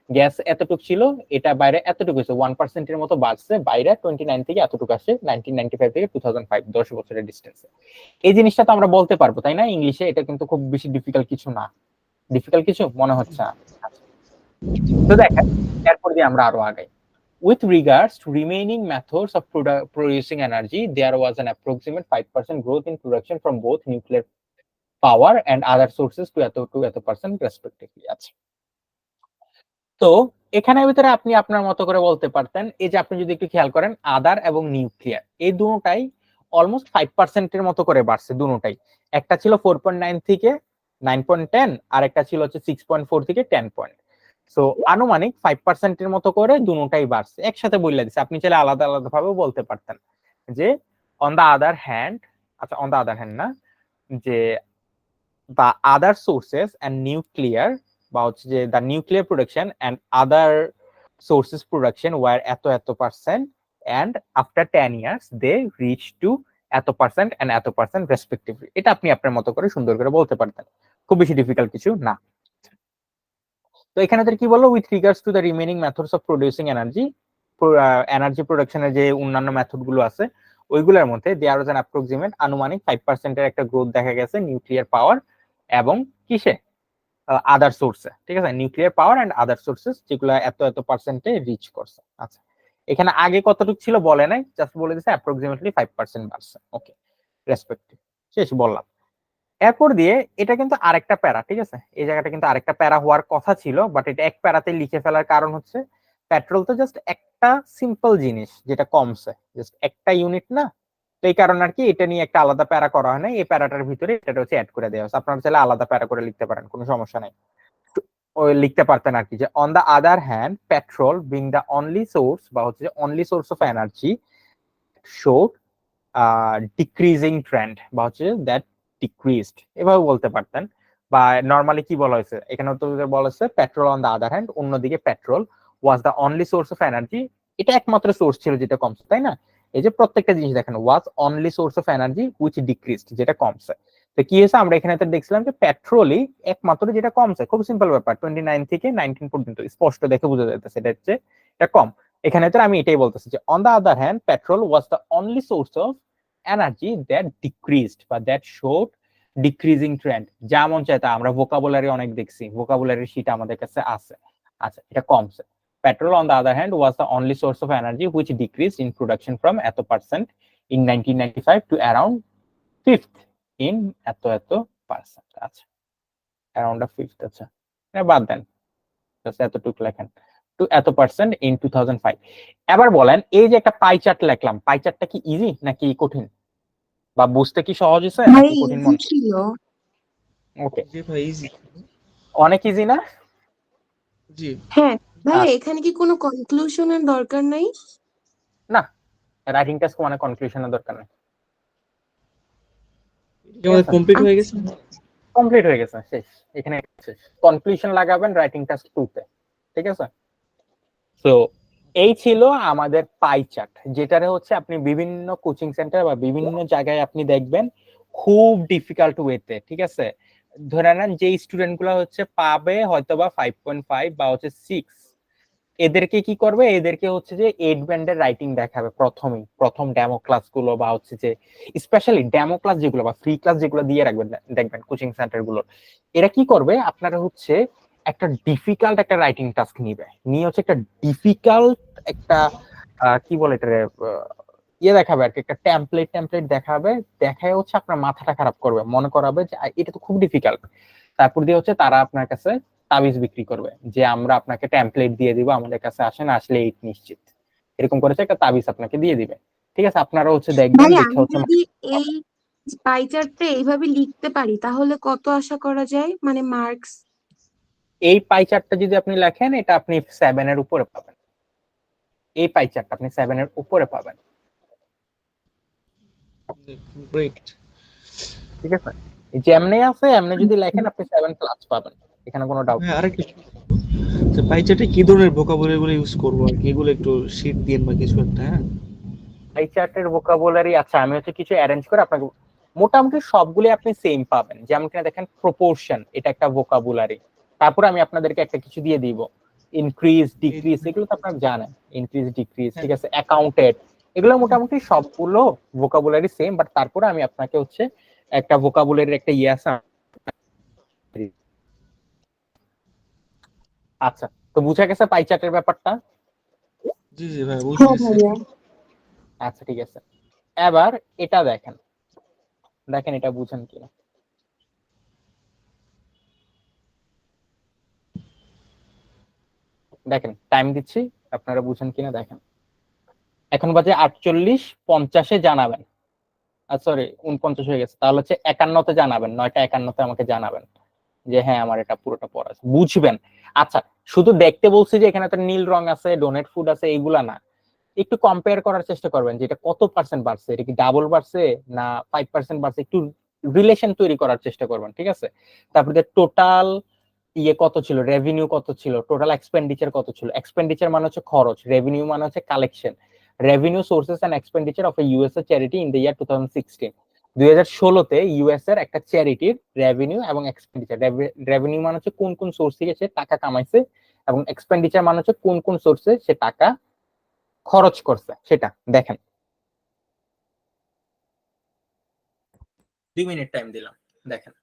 গ্যাস এতটুকু ছিল, এটা বাইরে এতটুকু হয়েছে, 1% এর মতো বাড়ছে, বাইরে 29 থেকে এতটুকু আসে 1995 থেকে 2005, 10 বছরের ডিস্টেন্সে। এই জিনিসটা তো আমরা বলতে পারবো, তাই না, ইংলিশে? এটা কিন্তু খুব বেশি ডিফিকাল্ট কিছু না, ডিফিকাল্ট কিছু মনে হচ্ছে না। তো দেখেন, এরপর দিয়ে আমরা আরো আগাই। With regards to remaining methods of producing energy, there was an approximate 5% growth in production from both nuclear power and other sources to এত percent respectively। আছে তো এখানের ভিতরে আপনি আপনার মতো করে বলতে পারতেন, এই যে আপনি যদি একটু খেয়াল করেন, আদার এবং নিউক্লিয়ার এই দুটোটাই অলমোস্ট 5% এর মতো করে বাড়ছে দুটোটাই। একটা ছিল 4.9 থেকে 9.10, আর একটা ছিল হচ্ছে 6.4 থেকে 10. সো আনুমানিক 5% এর মতো করে দুটোটাই বাড়ছে। একসাথে বলে দিচ্ছে, আপনি চাইলে আলাদা আলাদা ভাবে বলতে পারতেন যে অন দা আদার হ্যান্ড, আচ্ছা অন দা আদার হ্যান্ড না, যে the other sources and nuclear, বা হচ্ছে যে the nuclear production and other sources production were এত percent, and after 10 years they reached to এত percent and এত percent respectively। এটা আপনি আপনার মতো করে সুন্দর করে বলতে পারতেন, খুব বেশি ডিফিকাল্ট কিছু না। তো এখানে কি বললো, with regards to the remaining methods of producing energy, energy প্রোডাকশনের যে অন্যান্য মেথড গুলো আছে ওইগুলোর মধ্যে দেয়ার ওয়াজ অ্যান অ্যাপ্রক্সিমেট আনুমানিক 5% এর একটা গ্রোথ দেখা গেছে নিউক্লিয়ার পাওয়ার এবং কিসে, আদার সোর্সে, ঠিক আছে, nuclear power and other sources, যেগুলো এত পার্সেন্টে রিচ করছে। আচ্ছা, এখানে আগে কতটুকু ছিল বলে নাই, জাস্ট বলে দিছে অ্যাপ্রক্সিমেটলি 5% বাড়ছে। ওকে, রেসপেক্টিভ, শেষ বললাম। এরপর দিয়ে এটা কিন্তু আরেকটা প্যারা, ঠিক আছে, এই জায়গাটা কিন্তু আরেকটা প্যারা হওয়ার কথা ছিল, বাট এটা এক প্যারাতে লিখে ফেলার কারণ হচ্ছে পেট্রোল তো জাস্ট একটা সিম্পল জিনিস যেটা কমছে, জাস্ট একটা ইউনিট না, তো এই কারণে আর কি এটা নিয়ে একটা আলাদা প্যারা করা হয় না, এই প্যারাটার ভিতরে এটা হচ্ছে অ্যাড করে দেওয়া হচ্ছে। আপনারা চাইলে আলাদা প্যারা করে লিখতে পারেন, কোনো সমস্যা নাই, ওই লিখতে পারতেন আর কি, যে on the other hand petrol being the only source, বা হচ্ছে যে only source of energy showed decreasing trend, বা হচ্ছে দ্যাট ডিক্রিজড, এভাবে বলতে পারতেন। বা নরমালি কি বলা হয়েছে এখানে, তো বলা হয়েছে petrol on the other hand, অন্যদিকে petrol was the only source of energy, এটা একমাত্র সোর্স ছিল যেটা কমছে, তাই না? এই যে প্রত্যেকটা জিনিস দেখেন, was only source of energy which decreased, যেটা কমছে। তো কি হয়েছে, আমরা এখানে দেখছিলাম যে পেট্রোলই একমাত্র যেটা কমছে, খুব সিম্পল ব্যাপার, 29 থেকে 19 পর্যন্ত স্পষ্ট দেখে বোঝা যাচ্ছে এটা হচ্ছে এটা কম। এখানে তো আমি এটাই বলতেছি যে on the other hand petrol was the only source of energy that decreased বা দ্যাট শোড ডিক্রিজিং ট্রেন্ড। যেমন চাইতে আমরা ভোকাবুলারি অনেক দেখছি, ভোকাবুলারি শিট আমাদের কাছে আছে। আচ্ছা, এটা কমছে। Petrol on the other hand was the only source of energy which decreased in production from এত percent in 1995 to around fifth in এত পার্সেন্ট। আচ্ছা, অ্যারাউন্ড আ ফিফথ। আচ্ছা, বাদ দেন, এতটুকু লেখেন, টু এত পার্সেন্ট ইন 2005। এবার বলেন, এই যে একটা পাই চার্ট লিখলাম, পাই চার্টটা কি ইজি নাকি কঠিন, বা বুঝতে কি সহজ হয়েছে ভাই নাকি কঠিন ইজি মনে? ছিল। ওকে, জি ভাই, ইজি। অনেক ইজি না? জি। হ্যাঁ ভাই, আচ্ছা, এখানে কি কোনো কনক্লুশনের দরকার নাই? না, রাইটিং টাস্ক মানে কনক্লুশনের দরকার নেই, এটা ঠিক আমাদের আছে, কমপ্লিট হয়ে গেছে। আচ্ছা, কমপ্লিট হয়ে গেছে, শেষ, এখানে শেষ। কনক্লুশন লাগাবেন রাইটিং টাস্ক 2 তে, ঠিক আছে। তো এই ছিল আমাদের পাই চার্ট, যেটারে হচ্ছে আপনি বিভিন্ন কোচিং সেন্টার বা বিভিন্ন জায়গায় আপনি দেখবেন খুব ডিফিকাল্ট ওয়েতে, ঠিক আছে। ধরে নেন যে স্টুডেন্ট গুলো হচ্ছে পাবে হয়তো বা 5.5 বা হচ্ছে 6, এদেরকে কি করবে, এদেরকে হচ্ছে যে 8 ব্যান্ডের রাইটিং দেখাবে প্রথমেই, প্রথম ডেমো ক্লাস গুলো বা হচ্ছে যে স্পেশালি ডেমো ক্লাস যেগুলো বা ফ্রি ক্লাস যেগুলো দিয়ে রাখবেন দেখবেন কোচিং সেন্টার গুলো, এরা কি করবে আপনারা হচ্ছে একটা ডিফিকাল্ট একটা রাইটিং টাস্ক নিয়ে হচ্ছে একটা ডিফিকাল্ট একটা কি বলে এটা ইয়ে দেখাবে আর কি, একটা টেমপ্লেট দেখাবে, দেখায় হচ্ছে আপনার মাথাটা খারাপ করবে, মনে করাবে যে এটা তো খুব ডিফিকাল্ট। তারপর দিয়ে হচ্ছে তারা আপনার কাছে তাবিজ বিক্রি করবে যে আমরা আপনাকে টেমপ্লেট দিয়ে দিব, আমাদের কাছে আসেন, আসলে এইট নিশ্চিত, এরকম করেছে একটা তাবিজ আপনাকে দিয়ে দিবে। ঠিক আছে, আপনারা হচ্ছে দেখবেন, ভাই দেখে আমি হচ্ছে যদি এই পাই চার্টটা এইভাবে লিখতে পারি তাহলে কত আশা করা যায়, মানে মার্কস? এই পাই চার্টটা যদি আপনি লেখেন, এটা আপনি 7 এর উপরে পাবেন। এই পাই চার্টটা আপনি 7 এর উপরে পাবেন। গ্রেট। ঠিক আছে, যেমনি আছে এমনি যদি লেখেন আপনি 7+ পাবেন, এখানে কোনো ডাউট হ্যাঁ, নেই। আরেকটা যে পাই চার্টে কি ধরনের ভোকাবুলারি গুলো ইউজ করবো আর কি, এগুলো একটু শীট দিন বা কিছু একটা। হ্যাঁ, পাই চার্টের ভোকাবুলারি, আচ্ছা আমি হচ্ছে কিছু অ্যারেঞ্জ করে আপনাকে, মোটামুটি সবগুলো আপনি সেম পাবেন। যেমন কিনা দেখেন প্রপোর্শন, এটা একটা ভোকাবুলারি। তারপর আমি আপনাদেরকে একটা কিছু দিয়ে দিব, ইনক্রিজ এই ডিক্রিজ, এগুলো তো আপনারা জানেন, ইনক্রিজ ডিক্রিজ, হ্যাঁ, ঠিক আছে, অ্যাকাউন্টেড, এগুলো মোটামুটি সবগুলো ভোকাবুলারি সেম, বাট তারপরে আমি আপনাকে হচ্ছে একটা ভোকাবুলারির একটা ইয়ে আছে। আচ্ছা, তো বুঝা গেছে পাই চার্টের ব্যাপারটা? জি জি ভাই, বুঝে হ্যাঁ গেছি। ভাইয়া। আচ্ছা ঠিক আছে, এবার এটা দেখেন, দেখেন এটা বুঝেন কিনা। দেখেন টাইম দিচ্ছি, আপনারা বুঝেন কিনা দেখেন। এখন বাজে 48:50 জানাবেন, সরি 49 হয়ে গেছে, তাহলে হচ্ছে 51-তে জানাবেন, 9টা 51-তে আমাকে জানাবেন যে হ্যাঁ আমার এটা পুরোটা পড়া আছে, বুঝবেন। আচ্ছা, শুধু দেখতে বলছি যে এখানে তো নীল রং আছে, ডোনেট ফুড আছে, এইগুলা না, একটু কম্পেয়ার করার চেষ্টা করবেন যে এটা কত পার্সেন্ট বাড়ছে, এটা কি ডাবল বাড়ছে না 5% বাড়ছে, একটু রিলেশন তৈরি করার চেষ্টা করবেন, ঠিক আছে। তারপরে টোটাল ইয়ে কত ছিল, রেভিনিউ কত ছিল, টোটাল এক্সপেন্ডিচার কত ছিল, এক্সপেন্ডিচার মানে হচ্ছে খরচ, রেভিনিউ মানে হচ্ছে collection, revenue sources and expenditure of a USA charity in the year 2016, 2016-তে ইউএস এর একটা চ্যারিটির রেভিনিউ এবং এক্সপেন্ডিচার, রেভিনিউ মানে হচ্ছে কোন কোন সোর্স থেকে সে টাকা কামাইছে, এবং এক্সপেন্ডিচার মানে হচ্ছে কোন কোন সোর্সে সে টাকা খরচ করছে, সেটা দেখেন। 2 মিনিট টাইম দিলাম, দেখেন।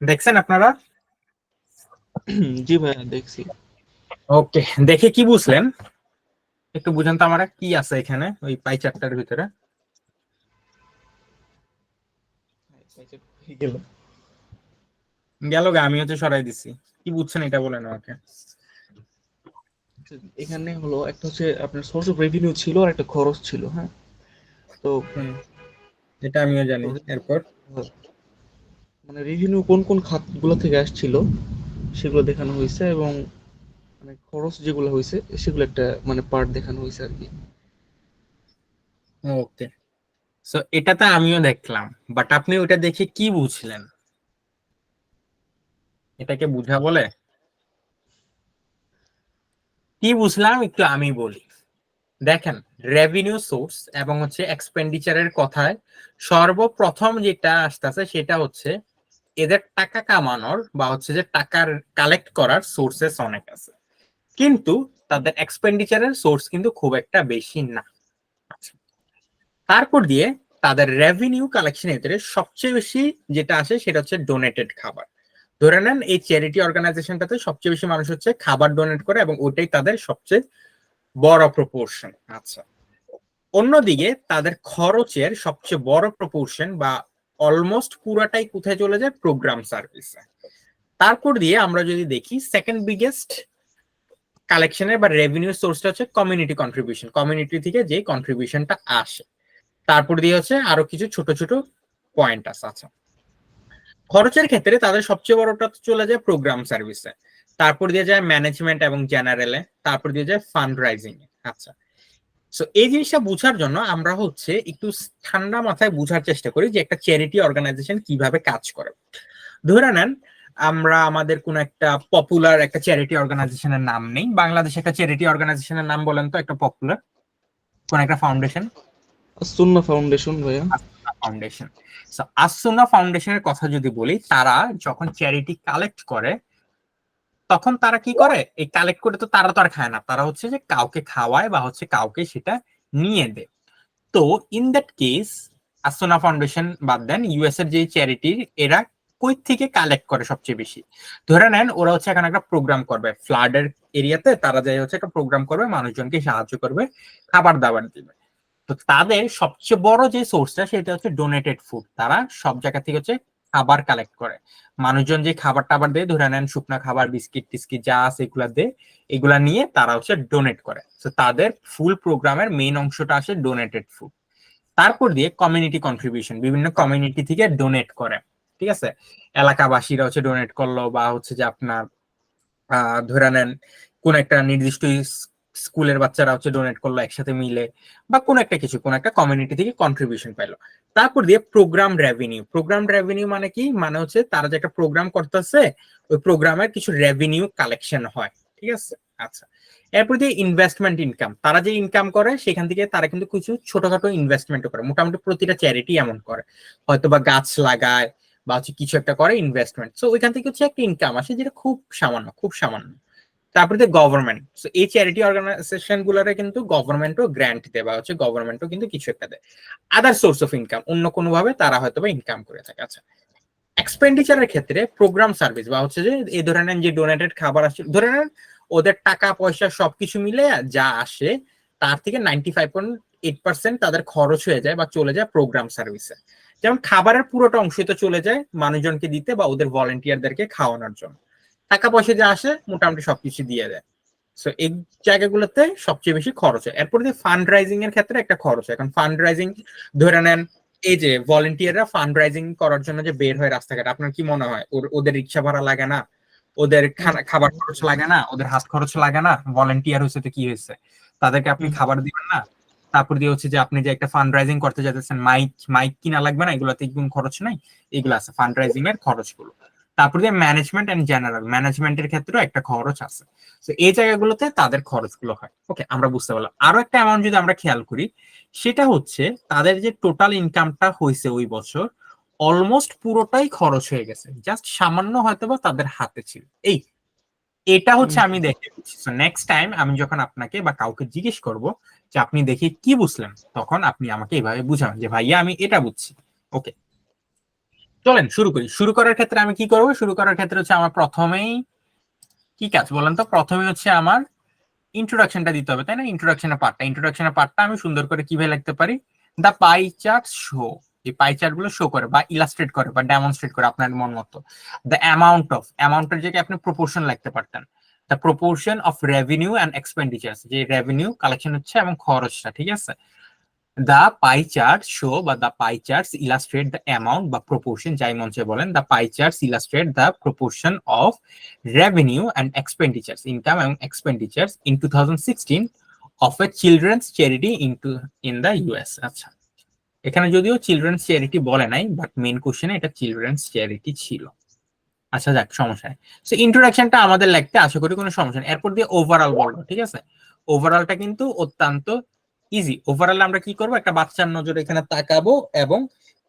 দেখছেন আপনারা? জি ভাইয়া দেখছি। ওকে, দেখে কি বুঝলেন একটু বুঝেন তো আমরা, কি আছে এখানে ওই পাই চার্টটার ভিতরে? গেল। গেল গা, আমি হচ্ছে সরাই দিছি। কি বুঝছেন এটা বলেন আমাকে। এখানে হলো একটা হচ্ছে আপনার সোর্স অফ রেভিনিউ ছিল আর একটা খরচ ছিল, হ্যাঁ। তো এটা আমিও জানি। এরপর মানে রেভিনিউ কোন কোন খাতগুলো থেকে আসছিল সেগুলো দেখানো হয়েছে, এবং মানে খরচ যেগুলো হয়েছে সেগুলো একটা মানে পার্ট দেখানো হয়েছে আর কি। ওকে, সো এটাতে আমিও দেখলাম, বাট আপনি ওটা দেখে কি বুঝলেন? এটাকে বুঝা বলে? কি বুঝলাম একটু আমি বলি। দেখেন, রেভিনিউ সোর্স এবং হচ্ছে এক্সপেন্ডিচারের কথায় সর্বপ্রথম যেটা আসতেছে সেটা হচ্ছে এদের টাকা কামানোর বা হচ্ছে যে টাকার কালেক্ট করার সোর্সেস অনেক আছে, কিন্তু তাদের এক্সপেন্ডিচারের সোর্স কিন্তু খুব একটা বেশি না। আচ্ছা, তারপর দিয়ে তাদের রেভিনিউ কালেকশনের ভিতরে সবচেয়ে বেশি যেটা আসে সেটা হচ্ছে ডোনেটেড খাবার। ধরে নেন এই চ্যারিটি অর্গানাইজেশনটাতে সবচেয়ে বেশি মানুষ হচ্ছে খাবার ডোনেট করে এবং ওইটাই তাদের সবচেয়ে বড় প্রপোর্শন। আচ্ছা, অন্যদিকে তাদের খরচের সবচেয়ে বড় প্রপোর্শন বা অলমোস্ট পুরাটাই কোথায় চলে যায়? প্রোগ্রাম সার্ভিসে। তারপর দিয়ে আমরা যদি দেখি সেকেন্ড বিগেস্ট কালেকশনের বা রেভিনিউ সোর্সটা হচ্ছে কমিউনিটি কন্ট্রিবিউশন, কমিউনিটি থেকে যে কন্ট্রিবিউশনটা আসে। তারপর দিয়ে হচ্ছে আরো কিছু ছোট ছোট পয়েন্ট আছে। আচ্ছা, খরচের ক্ষেত্রে তাদের সবচেয়ে বড়টা চলে যায় প্রোগ্রাম সার্ভিসে, তারপর দিয়ে যায় ম্যানেজমেন্ট এবং জেনারেলে, তারপর দিয়ে যায় ফান্ড রাইজিং এ। আচ্ছা, সো এই জিনিসটা বুঝার জন্য আমরা হচ্ছে একটু ঠান্ডা মাথায় বুঝার চেষ্টা করি যে একটা চ্যারিটি অর্গানাইজেশন কিভাবে কাজ করে। ধরে নেন আমরা আমাদের কোন একটা পপুলার একটা চ্যারিটি অর্গানাইজেশনের নাম নেই, বাংলাদেশে একটা চ্যারিটি অর্গানাইজেশনের নাম বলেন তো, একটা পপুলার কোন একটা ফাউন্ডেশন। সুন্না ফাউন্ডেশন ভাইয়া। ফাউন্ডেশন। আসুনা ফাউন্ডেশনের কথা যদি বলি, তারা যখন চ্যারিটি কালেক্ট করে তখন তারা কি করে? এই কালেক্ট করে তো তারা তো আর খায় না, তারা হচ্ছে যে কাউকে খাওয়ায় বা হচ্ছে কাউকে সেটা নিয়ে দেয়। তো ইন দ্যাট কেস আসোনা ফাউন্ডেশন বাদ দেন, ইউএস এর যে চ্যারিটি, এরা কই থেকে কালেক্ট করে সবচেয়ে বেশি? ধরে নেন ওরা হচ্ছে এখন একটা প্রোগ্রাম করবে ফ্লাডের এরিয়াতে, তারা যাই হচ্ছে একটা প্রোগ্রাম করবে, মানুষজনকে সাহায্য করবে, খাবার দাবার দিবে। তো তাদের সবচেয়ে বড় যে সোর্সটা সেটা হচ্ছে ডোনেটেড ফুড। তারা সব জায়গা থেকে হচ্ছে খাবার কালেক্ট করে, মানুষজন যে খাবার টাবার দেয়, ধরে নেন শুকনা খাবার, বিস্কিট টিস্কিট যা আছে এগুলা দেয়, এগুলা নিয়ে তারা হচ্ছে ডোনেট করে। তো তাদের ফুল প্রোগ্রামের মেইন অংশটা আসে ডোনেটেড ফুড। তারপর দিয়ে কমিউনিটি কন্ট্রিবিউশন, বিভিন্ন কমিউনিটি থেকে ডোনেট করে, ঠিক আছে। এলাকাবাসীরা হচ্ছে ডোনেট করলো, বা হচ্ছে যে আপনার ধরে নেন কোন একটা নির্দিষ্ট স্কুলের বাচ্চারা হচ্ছে ডোনেট করলো একসাথে মিলে, বা কোন একটা কিছু কোন একটা কমিউনিটি থেকে কন্ট্রিবিউশন পাইলো। তারপর দিয়ে প্রোগ্রাম রেভিনিউ। প্রোগ্রাম রেভিনিউ মানে কি? মানে হচ্ছে তারা যে একটা প্রোগ্রাম করতেছে ওই প্রোগ্রামের কিছু রেভিনিউ কালেকশন হয়, ঠিক আছে। আচ্ছা, এরপর দিয়ে ইনভেস্টমেন্ট ইনকাম। তারা যে ইনকাম করে সেখান থেকে তারা কিন্তু কিছু ছোটখাটো ইনভেস্টমেন্ট করে, মোটামুটি প্রতিটা চ্যারিটি এমন করে, হয়তো বা গাছ লাগায় বা হচ্ছে কিছু একটা করে ইনভেস্টমেন্ট। সো ওইখান থেকে হচ্ছে একটা ইনকাম আসে যেটা খুব সামান্য, খুব সামান্য। তারপরে যে গভর্নমেন্ট, এই চ্যারিটি অর্গানাইজেশন গুলারে কিন্তু গভর্নমেন্টও গ্র্যান্ট দেয় বা হচ্ছে গভর্নমেন্টও কিন্তু কিছু একটা দেয়, আদার সোর্স অফ ইনকাম, অন্য কোনো ভাবে তারা হয়তো বা ইনকাম করে থাকে। আচ্ছা, এক্সপেন্ডিচারের ক্ষেত্রে প্রোগ্রাম সার্ভিস বা হচ্ছে যে এই ধরে নেন যে ডোনেটেড খাবার আসছে, ধরে নেন ওদের টাকা পয়সা সবকিছু মিলে যা আসে তার থেকে 95.8% তাদের খরচ হয়ে যায় বা চলে যায় প্রোগ্রাম সার্ভিসে। যেমন খাবারের পুরোটা অংশ তো চলে যায় মানুষজনকে দিতে বা ওদের ভলেন্টিয়ারদেরকে খাওয়ানোর জন্য, টাকা পয়সা যা আসে মোটামুটি সবকিছু দিয়ে দেয়। সো এই জায়গাগুলোতে সবচেয়ে বেশি খরচ হয়। এরপর ফান্ড রাইজিং এর ক্ষেত্রে একটা খরচ হয়। এখন ফান্ড রাইজিং, ধরে নেন এই যে ভলেন্টিয়াররা ফান্ড রাইজিং করার জন্য যে বের হয় রাস্তাঘাট, আপনার কি মনে হয় ওদের রিক্সা ভাড়া লাগে না, ওদের খাবার খরচ লাগে না, ওদের হাত খরচ লাগে না? ভলেন্টিয়ার হয়েছে তো কি হয়েছে, তাদেরকে আপনি খাবার দিবেন না? তারপর দিয়ে হচ্ছে যে আপনি যে একটা ফান্ড রাইজিং করতে যাচ্ছেন, মাইক মাইক কিনা লাগবে না, এগুলোতে কোনো খরচ নাই, এগুলো আছে ফান্ড রাইজিং এর খরচগুলো। তারপর দিয়ে ম্যানেজমেন্ট এন্ড জেনারেল, ম্যানেজমেন্টের ক্ষেত্রেও একটা খরচ আছে। তো এই জায়গাগুলোতে তাদের খরচগুলো হয়। ওকে, আমরা বুঝতে পারলাম। আরো একটা অ্যামাউন্ট যদি আমরা খেয়াল করি, সেটা হচ্ছে তাদের যে টোটাল ইনকামটা হয়েছে ওই বছর অলমোস্ট পুরোটাই খরচ হয়ে গেছে, জাস্ট সামান্য হয়তোবা তাদের হাতে ছিল। এটা হচ্ছে আমি দেখে বুঝছি। নেক্সট টাইম আমি যখন আপনাকে বা কাউকে জিজ্ঞেস করব যে আপনি দেখে কি বুঝলেন, তখন আপনি আমাকে এইভাবে বুঝাবেন যে ভাইয়া আমি এটা বুঝছি। ওকে, চলেন শুরু করি। শুরু করার ক্ষেত্রে আমি কি করবো? শুরু করার ক্ষেত্রে হচ্ছে আমার প্রথমেই কি কাজ বলেন তো? প্রথমে হচ্ছে আমার ইন্ট্রোডাকশনটা দিতে হবে, তাই না? ইন্ট্রোডাকশনের পার্টটা আমি সুন্দর করে কিভাবে লিখতে পারি? দা পাই চার্ট শো, এই পাই চার্ট গুলো শো করে বা ইলাস্ট্রেট করে বা ডেমনস্ট্রেট করে আপনার মন মতো। দ্য অ্যামাউন্টের জায়গায় আপনি প্রপোর্শন লিখতে পারতেন। The proportion of revenue and expenditure, যে রেভিনিউ কালেকশন হচ্ছে এবং খরচটা, ঠিক আছে? The pie chart show বা the pie charts illustrate the amount বা proportion, যাই মঞ্চে বলেন, the pie charts illustrate the proportion of revenue and expenditures, income and expenditures in 2016 of a children's charity in the US. আচ্ছা, এখানে যদিও চিলড্রেন্স চ্যারিটি বলে নাই, বাট মেইন কোশ্চেনে এটা চিলড্রেন্স চ্যারিটি ছিল। আচ্ছা যাক, সমস্যা নেই। সো ইন্ট্রোডাকশনটা আমাদের লিখতে আশা করি কোনো সমস্যা নেই। এরপর দিয়ে ওভারঅল বলবো, ঠিক আছে? ওভারঅলটা কিন্তু অত্যন্ত ইজি। ওভারঅল আমরা কি করব? একটা বাচ্চার নজরে এখানে তাকাবো এবং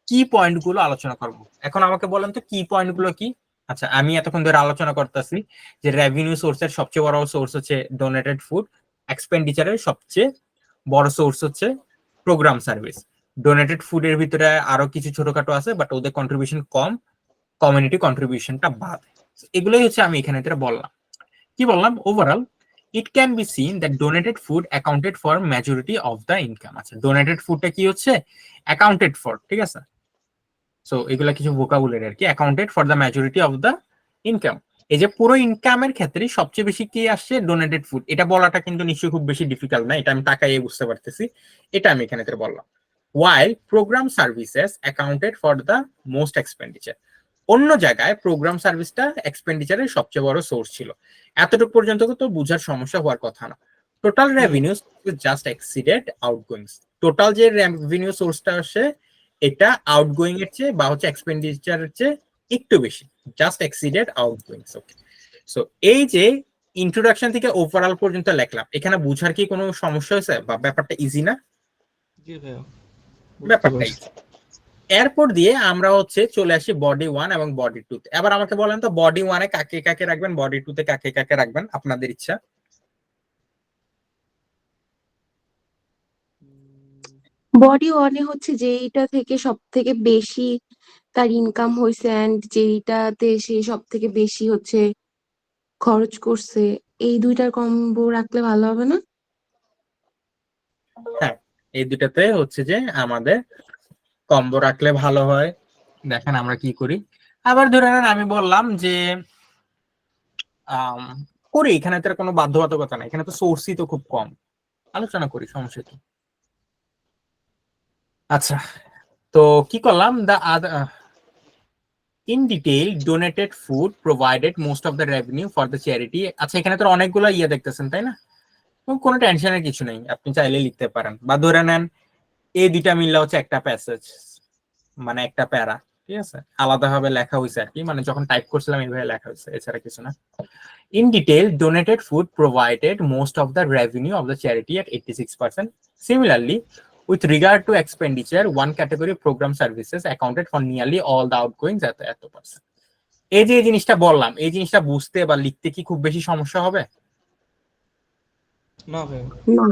কি পয়েন্ট গুলো আলোচনা করব। এখন আমাকে বলেন তো কি পয়েন্ট গুলো কি? আচ্ছা, আমি এতক্ষণ ধরে আলোচনা করতেছি যে রেভিনিউ সোর্সের সবচেয়ে বড় সোর্স হচ্ছে ডোনেটেড ফুড, এক্সপেন্ডিচারের সবচেয়ে বড় সোর্স হচ্ছে প্রোগ্রাম সার্ভিস। ডোনেটেড ফুডের ভিতরে আরো কিছু ছোটখাটো আছে, বাট ওদের কন্ট্রিবিউশন কম, কমিউনিটি কন্ট্রিবিউশনটা বাদ। এগুলোই হচ্ছে আমি এখানে বললাম। কি বললাম? Overall it can be seen that donated food accounted for majority of the income. আচ্ছা, ডোনেটেড ফুডটা কি হচ্ছে? অ্যাকাউন্টেড ফর, ঠিক আছে? সো এগুলা কিছু ভোকাবুলারি আর কি। Accounted for the majority of the income, এই যে পুরো ইনকামের ক্ষেত্রে সবচেয়ে বেশি কি আসছে? Donated food. এটা বলাটা কিন্তু নিশ্চয়ই খুব বেশি ডিফিকাল্ট না, এটা আমি তাকাইয়ে বুঝতে পারতেছি। এটা আমি এখানে বললাম। while program services accounted for the most expenditure, অন্য জায়গায় প্রোগ্রাম সার্ভিসটা এক্সপেন্ডিচারের সবচেয়ে বড় সোর্স ছিল। এতটুকু পর্যন্ত তো বুঝার সমস্যা হওয়ার কথা না। Total revenue just exceeded outgoings, total যে রেভিনিউ সোর্সটা আসে এটা আউটগোয়িং এর চেয়ে বা হচ্ছে এক্সপেন্ডিচারের চেয়ে একটু বেশি, জাস্ট এক্সিডেড আউটগোয়িংস। ওকে, সো এই যে ইন্ট্রোডাকশন থেকে ওভারঅল পর্যন্ত লিখলাম, এখানে বুঝার কি কোনো সমস্যা হয়েছে বা ব্যাপারটা ইজি না? জি ভাইয়া, বুঝতে ব্যাপারটা পারছি। easy। এরপর দিয়ে আমরা হচ্ছে চলে আসি বডি 1 এবং বডি 2 তে। এবার আমাকে বলেন তো বডি 1 এ কাকে কাকে রাখবেন, বডি 2 তে কাকে কাকে রাখবেন, আপনাদের ইচ্ছা। বডি ওয়ানে হচ্ছে যেইটা থেকে সব থেকে বেশি তার ইনকাম হয়েছে এন্ড যেইটাতে সে সব থেকে বেশি হচ্ছে খরচ করছে, এই দুইটার কম্বো রাখলে ভালো হবে না? হ্যাঁ, এই দুটাতে হচ্ছে যে আমাদের কম্বো রাখলে ভালো হয়। দেখেন আমরা কি করি। আবার ধরে নেন আমি বললাম যে আম, করি, এখানে তো আর কোনো বাধ্যবাধকতা নাই, এখানে তো সোর্সই তো খুব কম, আলোচনা করি, সমস্যা কি? আচ্ছা, তো কি করলাম? The in detail donated food provided most of the revenue for the charity. আচ্ছা, এখানে তো অনেকগুলো ইয়ে দেখতেছেন, তাই না? কোনো টেনশনের কিছু নেই, আপনি চাইলে লিখতে পারেন। বা ধরে নেন এই দুইটা মিললে হচ্ছে একটা প্যাসেজ, মানে একটা প্যারা, ঠিক আছে? আলাদাভাবে লেখা হয়েছে আর কি, মানে যখন টাইপ করছিলাম এইভাবে লেখা হয়েছে, এছাড়া কিছু না। In detail, donated food provided most of the revenue of the charity at 86%. Similarly, with regard to expenditure, one category program services accounted for nearly all the outgoings at এত percent. এই যে এই জিনিসটা বললাম, এই জিনিসটা বুঝতে বা লিখতে কি খুব বেশি সমস্যা হবে? না ভাইয়া। না।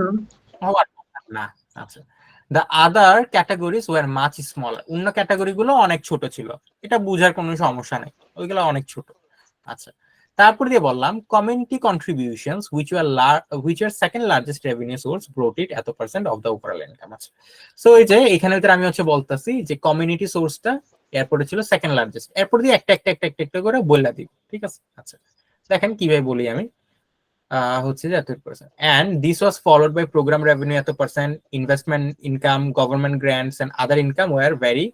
হওয়ার কথা না। আচ্ছা, the other categories were much smaller. অন্য ক্যাটাগরি গুলো অনেক ছোট ছিল, এটা বুঝার কোনো সমস্যা নেই, ওইগুলো অনেক ছোট। আচ্ছা, তারপর দিয়ে বললাম community contributions which were second largest revenue source brought it এত percent of the overall income. আছে, সো এই যে এখানে আমি হচ্ছে বলতেছি যে কমিউনিটি সোর্সটা এরপরে ছিল সেকেন্ড লার্জেস্ট, এরপর দিয়ে একটা একটা একটা একটা একটা করে বলে দিব, ঠিক আছে? আচ্ছা, দেখেন কিভাবে বলি আমি। হচ্ছে যে এত percent, and this was followed by program revenue এত percent, investment income, government grants and other income were very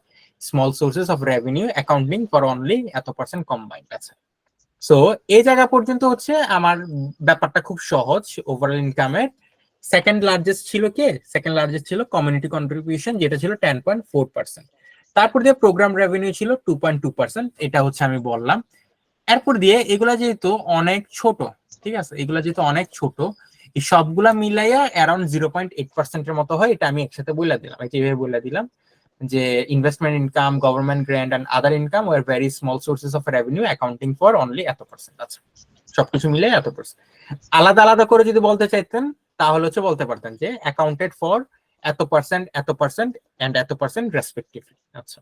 small sources of revenue accounting for only এত পার্সেন্ট combined। আছে, সো এই জায়গা পর্যন্ত হচ্ছে আমার ব্যাপারটা খুব সহজ। ওভারঅল ইনকামের সেকেন্ড লার্জেস্ট ছিল কে? সেকেন্ড লার্জেস্ট ছিল কমিউনিটি কন্ট্রিবিউশন, যেটা ছিল 10.4%। তারপর দিয়ে প্রোগ্রাম রেভিনিউ ছিল 2.2%, এটা হচ্ছে আমি বললাম। এরপর দিয়ে এগুলা যেহেতু অনেক ছোট, ঠিক আছে, এগুলা যেহেতু অনেক ছোট, এই সবগুলা মিলাইয়া অ্যারাউন্ড 0.8%-এর মতো হয়, এটা আমি একসাথে বলে দিলাম, এইভাবে বলে দিলাম যে investment income, government grant and other income were very small sources of revenue accounting for only এত পার্সেন্ট। আছে, সবকিছু মিলে এত পার্সেন্ট। আলাদা আলাদা করে যদি বলতে চাইতেন তাহলে হচ্ছে বলতে পারতেন যে অ্যাকাউন্টেড ফর এত পার্সেন্ট, এত পার্সেন্ট এন্ড এত পার্সেন্ট রেসপেক্টিভলি। আচ্ছা,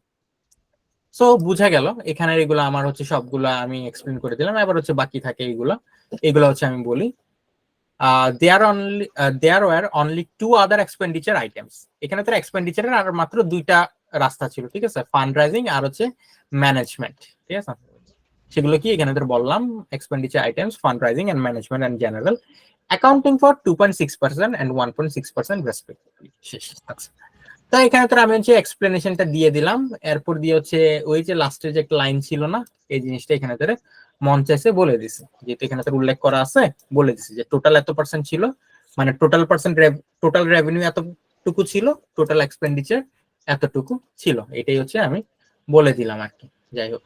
সো বুঝা গেল এখানে এগুলো আমার হচ্ছে সবগুলা আমি এক্সপ্লেন করে দিলাম। এবার হচ্ছে বাকি থাকে এগুলো হচ্ছে আমি বলি। There were only two other expenditure items. এখানে তো এক্সপেন্ডিচারের আর মাত্র দুইটা রাস্তা ছিল, ঠিক আছে, ফান্ড রাইজিং আর হচ্ছে ম্যানেজমেন্ট, ঠিক আছে। সেগুলো কি এখানে তো বললাম, expenditure items, fund raising and management and general, accounting for 2.6% and 1.6% respectively. শেষ। আচ্ছা, তো এখানে তো আমি হচ্ছে এক্সপ্লেনেশনটা দিয়ে দিলাম। এরপর দিয়ে হচ্ছে ওই যে লাস্টের যে একটা লাইন ছিল না, এই জিনিসটা এখানে তো মন চাইছে বলে দিছে, যেহেতু এখানে তো উল্লেখ করা আছে, বলে দিছে যে টোটাল এত পার্সেন্ট ছিল, মানে টোটাল রেভিনিউ এতটুকু ছিল, টোটাল এক্সপেন্ডিচার এতটুকু ছিল, এটাই হচ্ছে আমি বলে দিলাম আর কি। যাই হোক,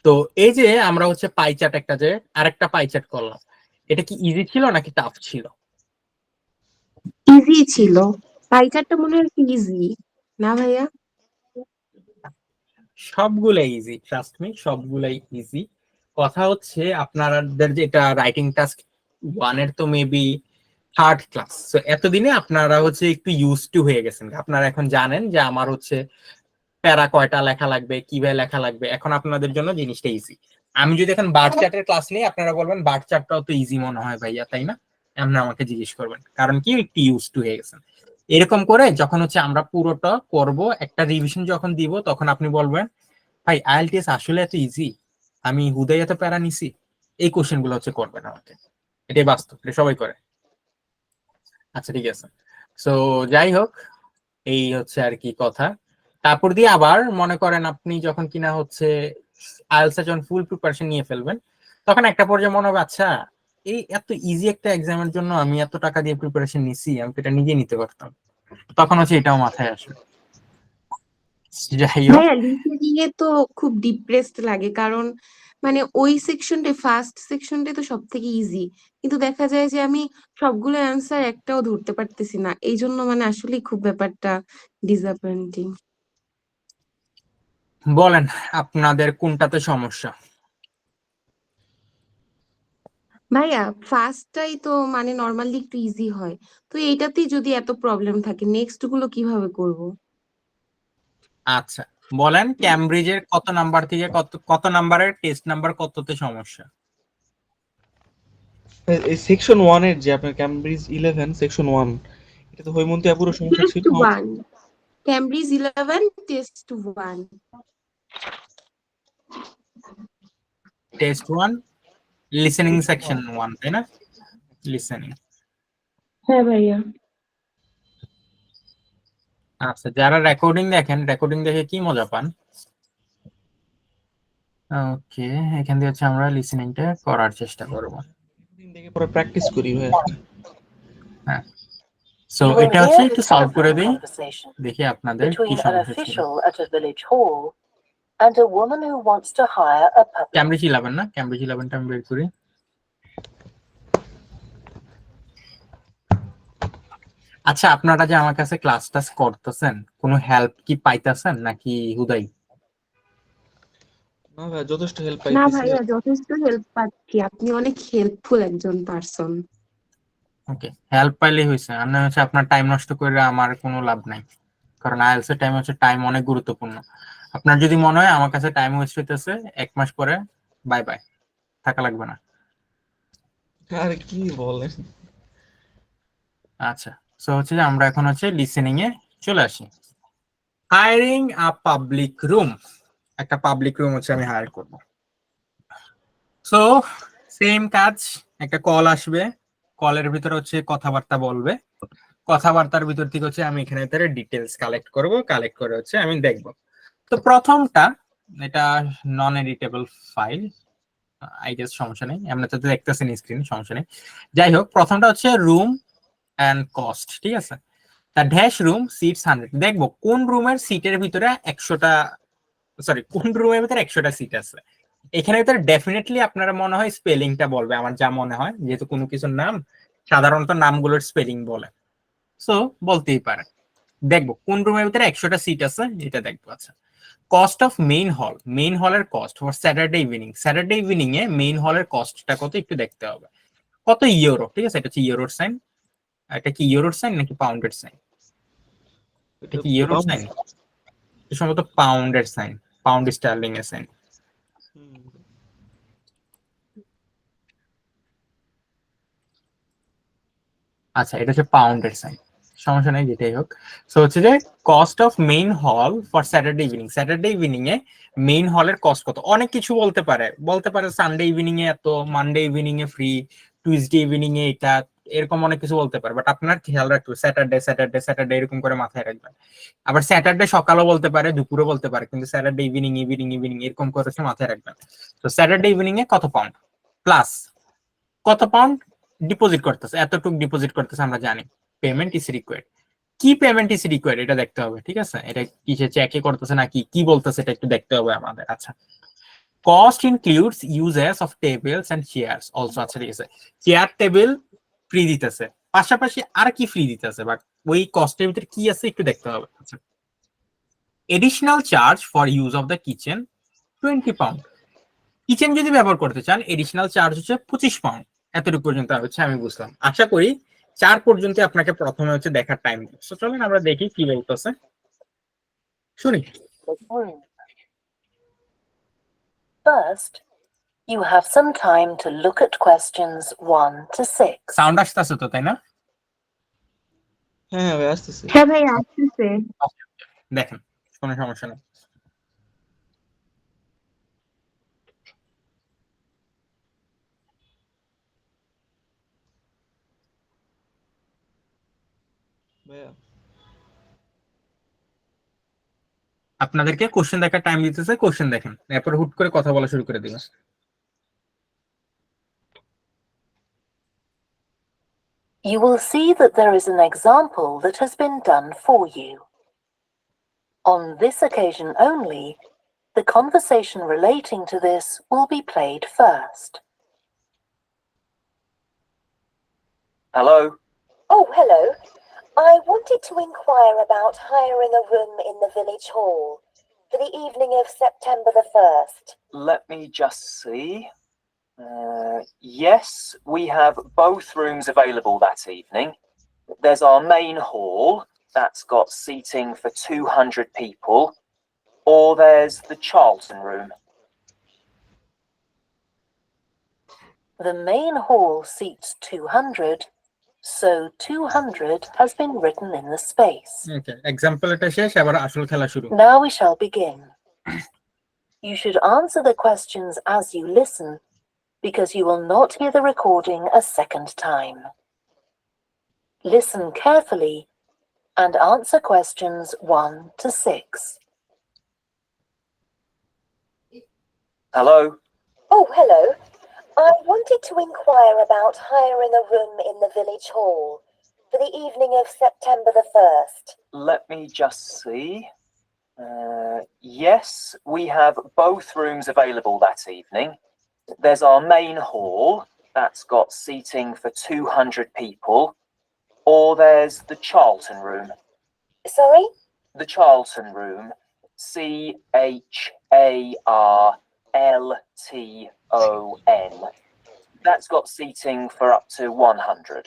তো এই যে আমরা হচ্ছে পাই চার্ট একটা যে আরেকটা পাই চার্ট করলাম, এটা কি ইজি ছিল নাকি টাফ ছিল? ইজি ছিল, পাইকারটা মনে হয় ইজি না ভাইয়া? সবগুলাই ইজি, ট্রাস্ট মি, সবগুলাই ইজি। কথা হচ্ছে আপনাদের যেটা রাইটিং টাস্ক 1 এর তো মেবি থার্ড ক্লাস, তো এতদিনে আপনারা হচ্ছে একটু ইউজ টু হয়ে গেছেন, আপনারা এখন জানেন যে আমার হচ্ছে প্যারা কয়টা লেখা লাগবে, কিভাবে লেখা লাগবে, এখন আপনাদের জন্য জিনিসটা ইজি। আমি যদি এখন বার চার্টের ক্লাস নিই, আপনারা বলবেন বার চার্টটাও তো ইজি মনে হয় ভাইয়া, তাই না? আপনারা আমাকে জিজ্ঞেস করবেন, কারণ কি একটু ইউজ টু হয়ে গেছেন। এরকম করে যখন হচ্ছে আমরা পুরোটা করব, একটা রিভিশন যখন দিব, তখন আপনি বলবেন ভাই আইএলটিএস আসলে এত ইজি, আমি হুদাই এত প্যারা নিছি, এই কোশ্চেন গুলো হচ্ছে করবেন আমাকে, এটাই বাস্তব, এটা সবাই করে। আচ্ছা ঠিক আছে, সো যাই হোক, এই হচ্ছে আর কি কথা। তারপর দিয়ে আবার মনে করেন আপনি যখন কিনা হচ্ছে আইএলটিএস যখন ফুল প্রিপারেশন নিয়ে ফেলবেন, তখন একটা পর্যায়ে মনে হবে আচ্ছা এই এত ইজি একটা এক্সামের জন্য আমি এত টাকা দিয়ে প্রিপারেশন নিছি, আমি তো এটা নিজে নিতে পারতাম, তখন হচ্ছে এটাও মাথায় আসবে। যাই হোক, ভাইয়া লিসেনিং এ তো খুব ডিপ্রেসড লাগে, কারণ মানে ওই সেকশনটা, ফার্স্ট সেকশনটা তো সব থেকে ইজি, কিন্তু দেখা যায় যে আমি সবগুলো অ্যান্সার একটাও ধরতে পারতেছি না, এই জন্য মানে আসলে খুব ব্যাপারটা ডিসঅ্যাপয়েন্টিং। বলেন আপনাদের কোনটাতে সমস্যা? ভাইয়া ফার্স্টটাই তো মানে নর্মালি একটু ইজি হয়, তো এইটাতেই যদি এত প্রবলেম থাকে নেক্সট গুলো কিভাবে করব? আচ্ছা, বলেন ক্যামব্রিজের কত নাম্বার থেকে কত কত নাম্বারের টেস্ট নাম্বার কততে সমস্যা? এই সেকশন 1 এর যে আপনার ক্যামব্রিজ 11 সেকশন 1, এটা তো হৈমন্তী আপুরও সমস্যা ছিল টেস্ট আমার। One, Cambridge 11 test one. Test one, listening section one, তাই না? লিসেনিং। হ্যাঁ ভাইয়া। আচ্ছা, যারা রেকর্ডিং দেখেন, রেকর্ডিং দেখে কি মজা পান? ওকে, এখান দিয়ে হচ্ছে আমরা লিসেনিংটা করার চেষ্টা করব। দিন থেকে পরে প্র্যাকটিস করি ভাই। হ্যাঁ, সো এটা হচ্ছে একটু সলভ করে দিই, দেখি আপনাদের কি সমস্যা ছিল। ক্যামব্রিজ 11 না, ক্যামব্রিজ 11টা আমি বের করি। আচ্ছা, আপনারা যে আমার কাছে ক্লাস টাস করতেছেন, কোনো হেল্প কি পাইতেছেন নাকি হুদাই? না ভাই, যথেষ্ট হেল্প না পাইতেছি। ভাইয়া, যথেষ্ট হেল্প পাচ্ছি, আপনি অনেক হেল্পফুল একজন পারসন। ওকে, হেল্প পাইলেই হয়েছে, আর না হচ্ছে আপনার টাইম নষ্ট করে আমার কোনো লাভ নাই, কারণ আইএলটিএস এর টাইম হচ্ছে টাইম অনেক গুরুত্বপূর্ণ। আপনার যদি মনে হয় আমার কাছে টাইম ওয়েস্ট হইতেছে, 1 মাস পরে বাই বাই, থাকা লাগবে না। আরে কি বলেন! আচ্ছা, সো হচ্ছে যে আমরা এখন হচ্ছে লিসেনিং এ চলে আসি। হায়ারিং আ পাবলিক রুম, একটা পাবলিক রুম হচ্ছে আমি হায়ার করব। সো সেম কাজ, একটা কল আসবে, কলের ভিতরে হচ্ছে কথাবার্তা বলবে, কথাবার্তার ভিতর থেকে হচ্ছে আমি এখানে ডিটেলস কালেক্ট করব, কালেক্ট করে হচ্ছে আমি দেখব। তো প্রথমটা, এটা নন এডিটেবল ফাইল, আই গেস সমস্যা নেই, আমরা তো দেখতেছেন স্ক্রিন, সমস্যা নেই। যাই হোক, প্রথমটা হচ্ছে রুম এন্ড কস্ট, ঠিক আছে। তা ড্যাশ রুম সিটস 100, দেখবো কোন রুমের সিটের ভিতরে 100টা, সরি কোন রুমের ভিতরে 100টা সিট আছে। এখানে ভিতরে ডেফিনেটলি আপনারা মনে হয় স্পেলিংটা বলবে, আমার যা মনে হয়, যেহেতু কোনো কিছুর নাম সাধারণত নামগুলোর স্পেলিং বলে, সো বলতেই পারে। দেখবো কোন রুমের ভিতরে 100টা সিট আছে, এটা দেখবো। আচ্ছা, কস্ট অফ মেইন হল, মেইন হলের cost for Saturday evening, Saturday evening এ মেইন হলের কস্টটা কত একটু দেখতে হবে, কত ইউরো, ঠিক আছে, এটা হচ্ছে ইউরোর সাইন। এটা কি ইউরোর সাইন নাকি পাউন্ডের সাইন? এটা এটা কি ইউরোর পাউন্ড, সাইন? সম্ভবত পাউন্ডের সাইন, পাউন্ড স্টার্লিং এর সাইন। হুম। আচ্ছা, এটা হচ্ছে পাউন্ডের সাইন, সমস্যা নেই, যেটাই হোক। সো হচ্ছে যে cost of main hall for Saturday evening, Saturday evening এ মেইন হলের কস্ট কত। অনেক কিছু বলতে পারে সানডে ইভিনিং এ এত, মানডে ইভিনিং এ ফ্রি, টুইসডে ইভিনিং এ এটা, এরকম অনেক কিছু বলতে পারে। বাট আপনার খেয়াল রাখতে হবে স্যাটারডে স্যাটারডে স্যাটারডে এরকম করে মাথায় রাখবেন। আবার স্যাটারডে সকালও বলতে পারে, দুপুরে বলতে পারে, কিন্তু স্যাটারডে ইভিনিং ইভিনিং ইভিনিং এরকম করে মাথায় রাখবেন। তো স্যাটারডে ইভিনিং এ কত পাউন্ড, প্লাস কত পাউন্ড ডিপোজিট করতেছে, এতটুকু ডিপোজিট করতেছে আমরা জানি। পেমেন্ট ইজ রিকোয়ার্ড, কি পেমেন্ট ইজ রিকোয়ার্ড এটা দেখতে হবে, ঠিক আছে? এটা কিসে চেকে করতেছে নাকি কি বলতেছে এটা একটু দেখতে হবে আমাদের। আচ্ছা, cost includes uses of tables and chairs also. আচ্ছা ঠিক আছে, চেয়ার টেবিল ফ্রি দিতেছে, পাশাপাশি আর কি ফ্রি দিতেছে, বাট ওই কস্টের ভিতরে কি আছে একটু দেখতে হবে। আচ্ছা, additional charge for use of the kitchen 20 pound. Kitchen যদি ব্যবহার করতে চান এডিশনাল চার্জ হচ্ছে 25 পাউন্ড। এতটুকু পর্যন্ত হচ্ছে আমি বুঝলাম। আশা করি 4 পর্যন্ত আপনাকে প্রথমে হচ্ছে দেখার টাইম দিই। তো চলেন আমরা দেখি কি বলতেছে, শুনি। First, you have some time to look at questions 1 to 6. Sound আসতেছে তো, তাই না? হ্যাঁ ভাই আসতেছে। হ্যাঁ ভাই আসতেছে। দেখেন, কোনো সমস্যা নেই। ভাইয়া আপনাদেরকে কোশ্চেন দেখার টাইম দিতেছে, কোশ্চেন দেখেন, এরপর হুট করে কথা বলা শুরু করে দিবেন। You will see that there is an example that has been done for you. On this occasion only, the conversation relating to this will be played first. Hello. Oh, hello. I wanted to inquire about hiring a room in the village hall for the evening of September the 1st. Let me just see. Yes, we have both rooms available that evening. There's our main hall that's got seating for 200 people, or there's the Charlton room. The main hall seats 200, so 200 has been written in the space. Okay, example এটা শেষ, এবার আসল খেলা শুরু। Now we shall begin. You should answer the questions as you listen, because you will not hear the recording a second time. Listen carefully and answer questions 1 to 6. Hello. Oh, hello. I wanted to inquire about hiring a room in the village hall for the evening of September the 1st. Let me just see. Yes, we have both rooms available that evening. There's our main hall that's got seating for 200 people, or there's the Charlton room. Sorry? The Charlton room. CHARLTON. That's got seating for up to 100.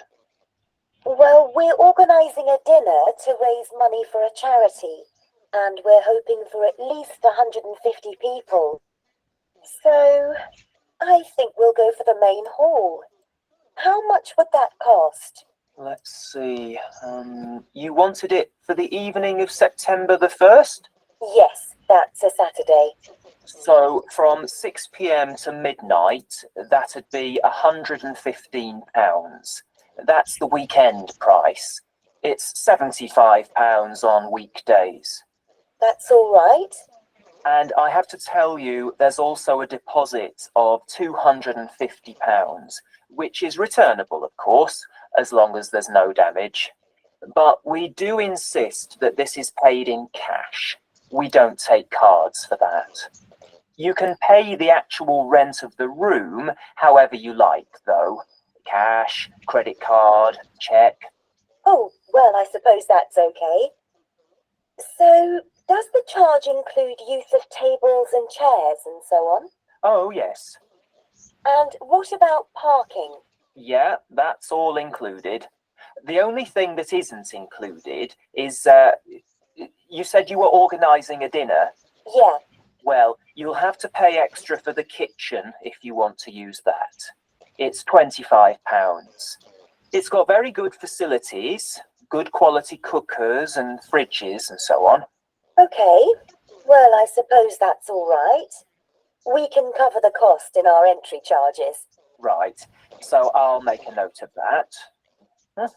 Well, we're organising a dinner to raise money for a charity, and we're hoping for at least 150 people. So, I think we'll go for the main hall. How much would that cost? Let's see. You wanted it for the evening of September the 1st? Yes, that's a Saturday. So from 6 p.m. to midnight, that'd be £115. That's the weekend price. It's £75 on weekdays. That's all right. And I have to tell you, there's also a deposit of £250, which is returnable, of course, as long as there's no damage. But we do insist that this is paid in cash. We don't take cards for that. You can pay the actual rent of the room however you like, though. Cash, credit card, check. Oh, well, I suppose that's okay. So, does the charge include use of tables and chairs and so on? Oh, yes. And what about parking? Yeah, that's all included. The only thing that isn't included is You said you were organising a dinner. Yeah. Well, you'll have to pay extra for the kitchen if you want to use that. It's £25. It's got very good facilities, good quality cookers and fridges and so on. Okay. Well, I suppose that's all right. We can cover the cost in our entry charges. Right, so I'll make a note of that. Huh?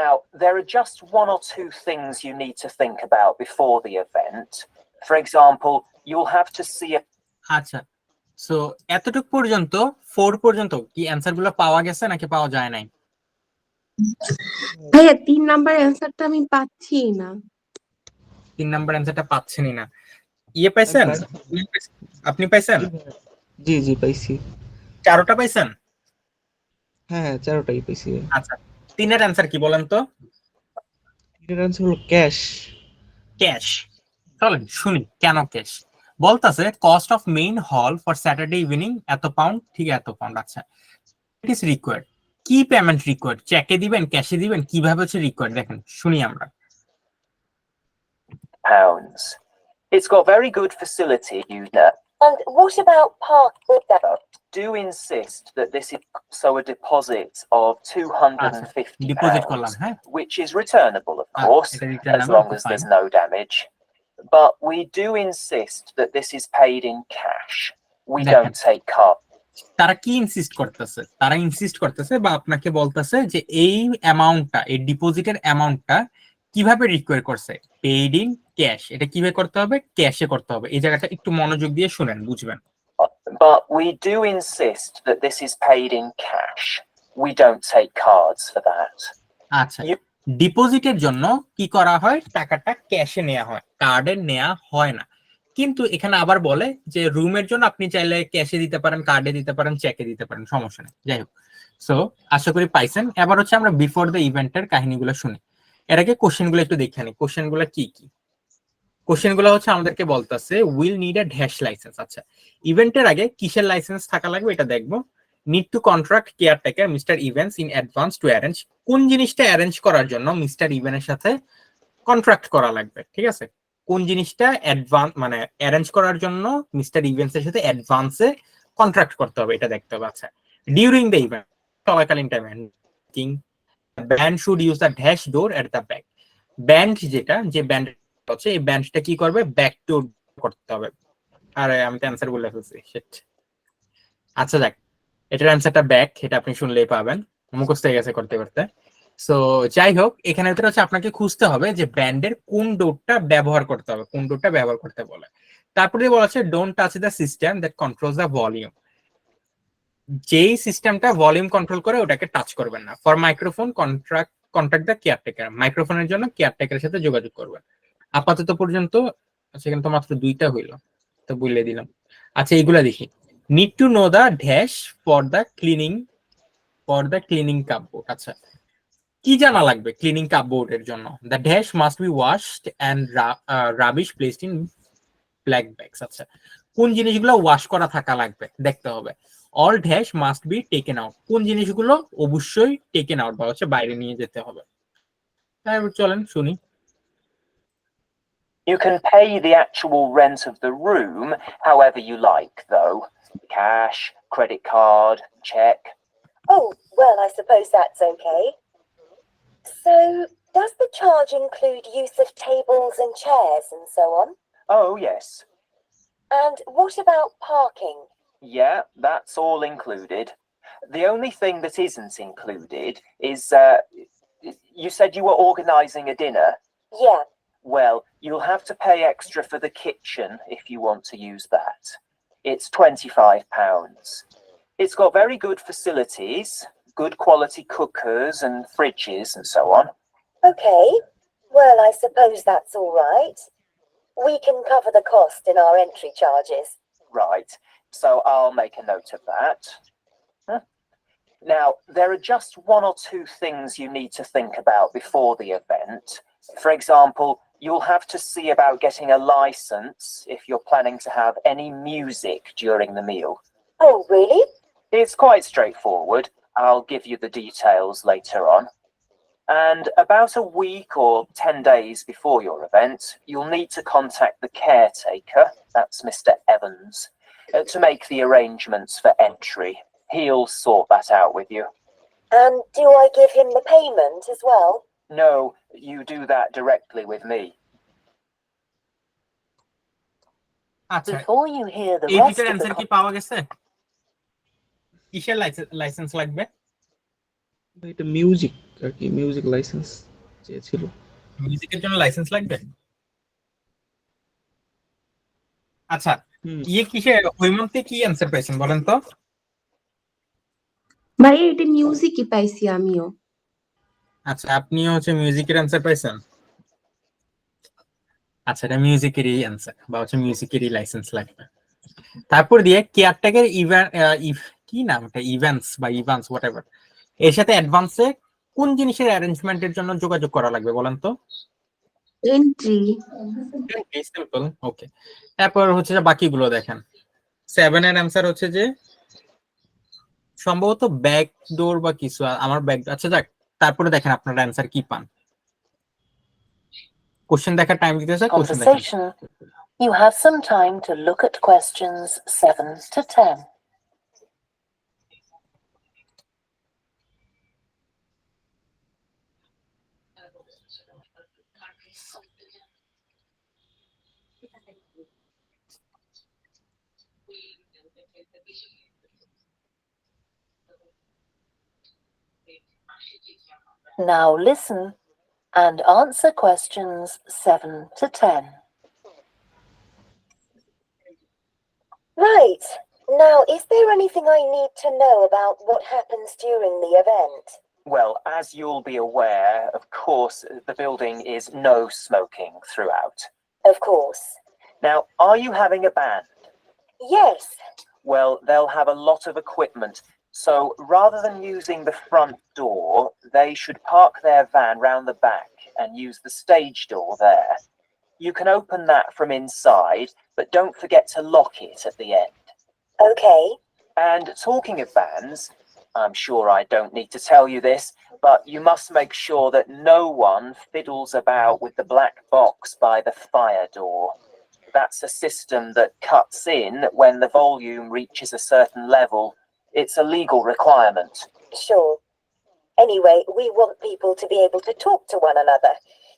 Now, there are just one or two things you need to think about before the event. For example, you'll have to see a আচ্ছা, সো এতটুকু পর্যন্ত 4 পর্যন্ত কি অ্যান্সার গুলো পাওয়া গেছে নাকি পাওয়া যায় নাই? ভাইয়া 3 নাম্বার অ্যান্সারটা আমি পাচ্ছি না। 3 নাম্বার অ্যান্সারটা পাচ্ছেনই না। ইয়ে পাইছেন? আপনি পাইছেন? জি জি পাইছি। 4টা পাইছেন? হ্যাঁ 4টাই পাইছি। আচ্ছা, 3 এর অ্যান্সার কি বলেন তো? এটার আনসার হলো ক্যাশ। ক্যাশ। চলেন শুনি কেন cash. বলতাছে cost of main hall for Saturday evening এত পাউন্ড, ঠিক এত পাউন্ড। আচ্ছা, ইট ইজ রিকোয়ার্ড। কি পেমেন্ট রিকোয়ার্ড? চেকে দিবেন, ক্যাশে দিবেন, কিভাবে হচ্ছে রিকোয়ার্ড দেখেন শুনি আমরা। pounds. It's got very good facility, you know. And what about park? Do insist that this is so a deposit of £250, deposit করলাম, হ্যাঁ, which is returnable, of course, এটা return as number, long as there's no damage. But we do insist that this is paid in cash. We Decent. don't take card. তারা কি ইনসিস্ট করতেছে? তারা ইনসিস্ট করতেছে বা আপনাকে বলতেছে যে এই অ্যামাউন্টটা, এই ডিপোজিটের অ্যামাউন্টটা কিভাবে রিকোয়ার করছে? Paid in cash. এটা কিভাবে করতে হবে? ক্যাশে করতে হবে। এই জায়গাটা একটু মনোযোগ দিয়ে শুনেন, বুঝবেন। But we do insist that this is paid in cash. We don't take cards for that. আচ্ছা, ডিপোজিটের জন্য কি করা হয়? টাকাটা ক্যাশে নেওয়া হয়, কার্ডে নেওয়া হয় না। কিন্তু এখানে আবার বলে যে রুমের জন্য আপনি চাইলে ক্যাশে দিতে পারেন, কার্ডে দিতে পারেন, চেকে দিতে পারেন, সমস্যা নেই। যাই হোক, সো আশা করি পাইছেন। এবার হচ্ছে আমরা বিফোর দ্য ইভেন্টের কাহিনীগুলো শুনি। এর আগে কোশ্চেনগুলো একটু দেখে নিই। কোশ্চেনগুলো কি কি? কোশ্চেনগুলো হচ্ছে আমাদেরকে বলতেছে will need a dash licence. আচ্ছা, ইভেন্টের আগে কিসের লাইসেন্স থাকা লাগবে এটা দেখবো। Need to contract caretaker mister events in advance to arrange. কোন জিনিসটা অ্যারেঞ্জ করার জন্য মিস্টার ইভেন্টের সাথে কন্ট্রাক্ট করা লাগবে, ঠিক আছে? কোন জিনিসটা অ্যাডভান্স মানে অ্যারেঞ্জ করার জন্য মিস্টার ইভেন্টসের সাথে অ্যাডভান্সে কন্ট্রাক্ট করতে হবে, এটা দেখতে হবে। আচ্ছা, ডিউরিং দ্য ইভেন্ট, চলাকালীন টাইমে king band should use the dash door at the back. Band যেটা, যে ব্যান্ড হচ্ছে, এই ব্যান্ডটা কি করবে? ব্যাক ডোর করতে হবে। আরে আমি তো অ্যান্সার বলে ফেলছি, শিট। আচ্ছা যাক, এটার অ্যান্সারটা ব্যাক, এটা আপনি শুনলেই পাবেন, মুখস্থ হয়ে গেছে করতে করতে। সো যাই হোক, এখানে হচ্ছে আপনাকে খুঁজতে হবে যে ব্যান্ডের কোন ডোরটা ব্যবহার করতে হবে, কোন ডোরটা ব্যবহার করতে বলে। তারপরে বলা আছে don't touch the system that controls the volume. যেই সিস্টেমটা ভলিউম কন্ট্রোল করে ওটাকে টাচ করবেন না। For microphone contact the caretaker. মাইক্রোফোনের জন্য কেয়ারটেকারের সাথে যোগাযোগ করবেন। আপাতত পর্যন্ত সেখানে তো মাত্র 2টা হইল, তো বলে দিলাম। আচ্ছা, এইগুলা দেখি। Need to know the dash for the cleaning cupboard. আচ্ছা, কি জানা লাগবে ক্লিনিং কাপবোর্ডের জন্য? The dash must be washed and rubbish placed in black bags. আচ্ছা, কোন জিনিসগুলো ওয়াশ করা থাকা লাগবে দেখতে হবে। All dash must be taken out. কোন জিনিসগুলো অবশ্যই টেকেন আউট বা হচ্ছে বাইরে নিয়ে যেতে হবে। চলেন শুনি। You can pay the actual rent of the room however you like, though. Cash, credit card, check. Oh, well, I suppose that's okay. So, does the charge include use of tables and chairs and so on? Oh, yes. And what about parking? Yeah, that's all included. The only thing that isn't included is, you said you were organising a dinner. Yeah. Well, you'll have to pay extra for the kitchen if you want to use that. It's £25. It's got very good facilities, good quality cookers and fridges and so on. Okay. Well, I suppose that's all right. We can cover the cost in our entry charges. Right, so I'll make a note of that. Now, there are just one or two things you need to think about before the event. For example, you'll have to see about getting a license if you're planning to have any music during the meal. Oh, really? It's quite straightforward. I'll give you the details later on. And about a week or 10 days before your event, you'll need to contact the caretaker, that's Mr. Evans, to make the arrangements for entry. He'll sort that out with you. And do I give him the payment as well? No, you do that directly with me. আচ্ছা, Before you hear the এই rest দুইটার of the অ্যান্সার কি পাওয়া গেছে? কিসের লাইসেন্স লাগবে? এটা মিউজিক আর কি, মিউজিক লাইসেন্স চেয়েছিল। মিউজিকের জন্য লাইসেন্স লাগবে? আচ্ছা, হুম। কিসে হৈমন্তে কি অ্যান্সার পাইছেন বলেন তো? ভাই এটা মিউজিকই পাইছি আমিও। আচ্ছা, আপনিও হচ্ছে মিউজিকের অ্যান্সার পাইছেন? আচ্ছা, এটা মিউজিকেরই অ্যান্সার বা হচ্ছে মিউজিকেরই লাইসেন্স লাগবে। তারপর দিয়ে কেয়ারটেকার কি নাম এটা, ইভেন্টস বা ইভান্স হোয়াটএভার, এর সাথে অ্যাডভান্সে কোন জিনিসের অ্যারেঞ্জমেন্টের জন্য যোগাযোগ করা লাগবে বলেন তো? এন্ট্রি। সিম্পল, ওকে। তারপর হচ্ছে যে বাকিগুলো দেখেন। 7 এর অ্যান্সার হচ্ছে যে সম্ভবত ব্যাক ডোর বা কিছু, আমার ব্যাক, আচ্ছা যাক। তারপরে দেখেন আপনারা অ্যান্সার কি পান। কোশ্চেন দেখার টাইম দিতেছে, কোশ্চেন দেখেন। conversation, you have some time to look at questions 7 to 10. Now listen and answer questions 7 to 10. Right. Now, is there anything I need to know about what happens during the event? Well, as you'll be aware, of course, the building is no smoking throughout. Of course. Now, are you having a band? Yes. Well, they'll have a lot of equipment, so rather than using the front door, they should park their van round the back and use the stage door there. You can open that from inside, but don't forget to lock it at the end. Okay. And talking of vans, I'm sure I don't need to tell you this, but you must make sure that no one fiddles about with the black box by the fire door. That's a system that cuts in when the volume reaches a certain level. It's a legal requirement. Sure. Anyway, we want people to be able to talk to one another,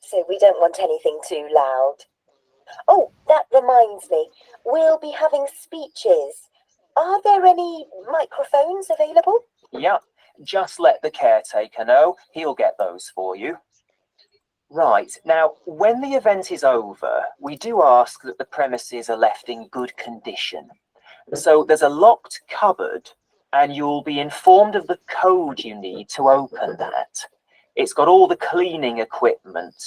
so we don't want anything too loud. Oh, that reminds me. We'll be having speeches. Are there any microphones available? Yep, just let the caretaker know. He'll get those for you. Right, now, when the event is over, we do ask that the premises are left in good condition. So there's a locked cupboard, and you'll be informed of the code you need to open that. It's got all the cleaning equipment,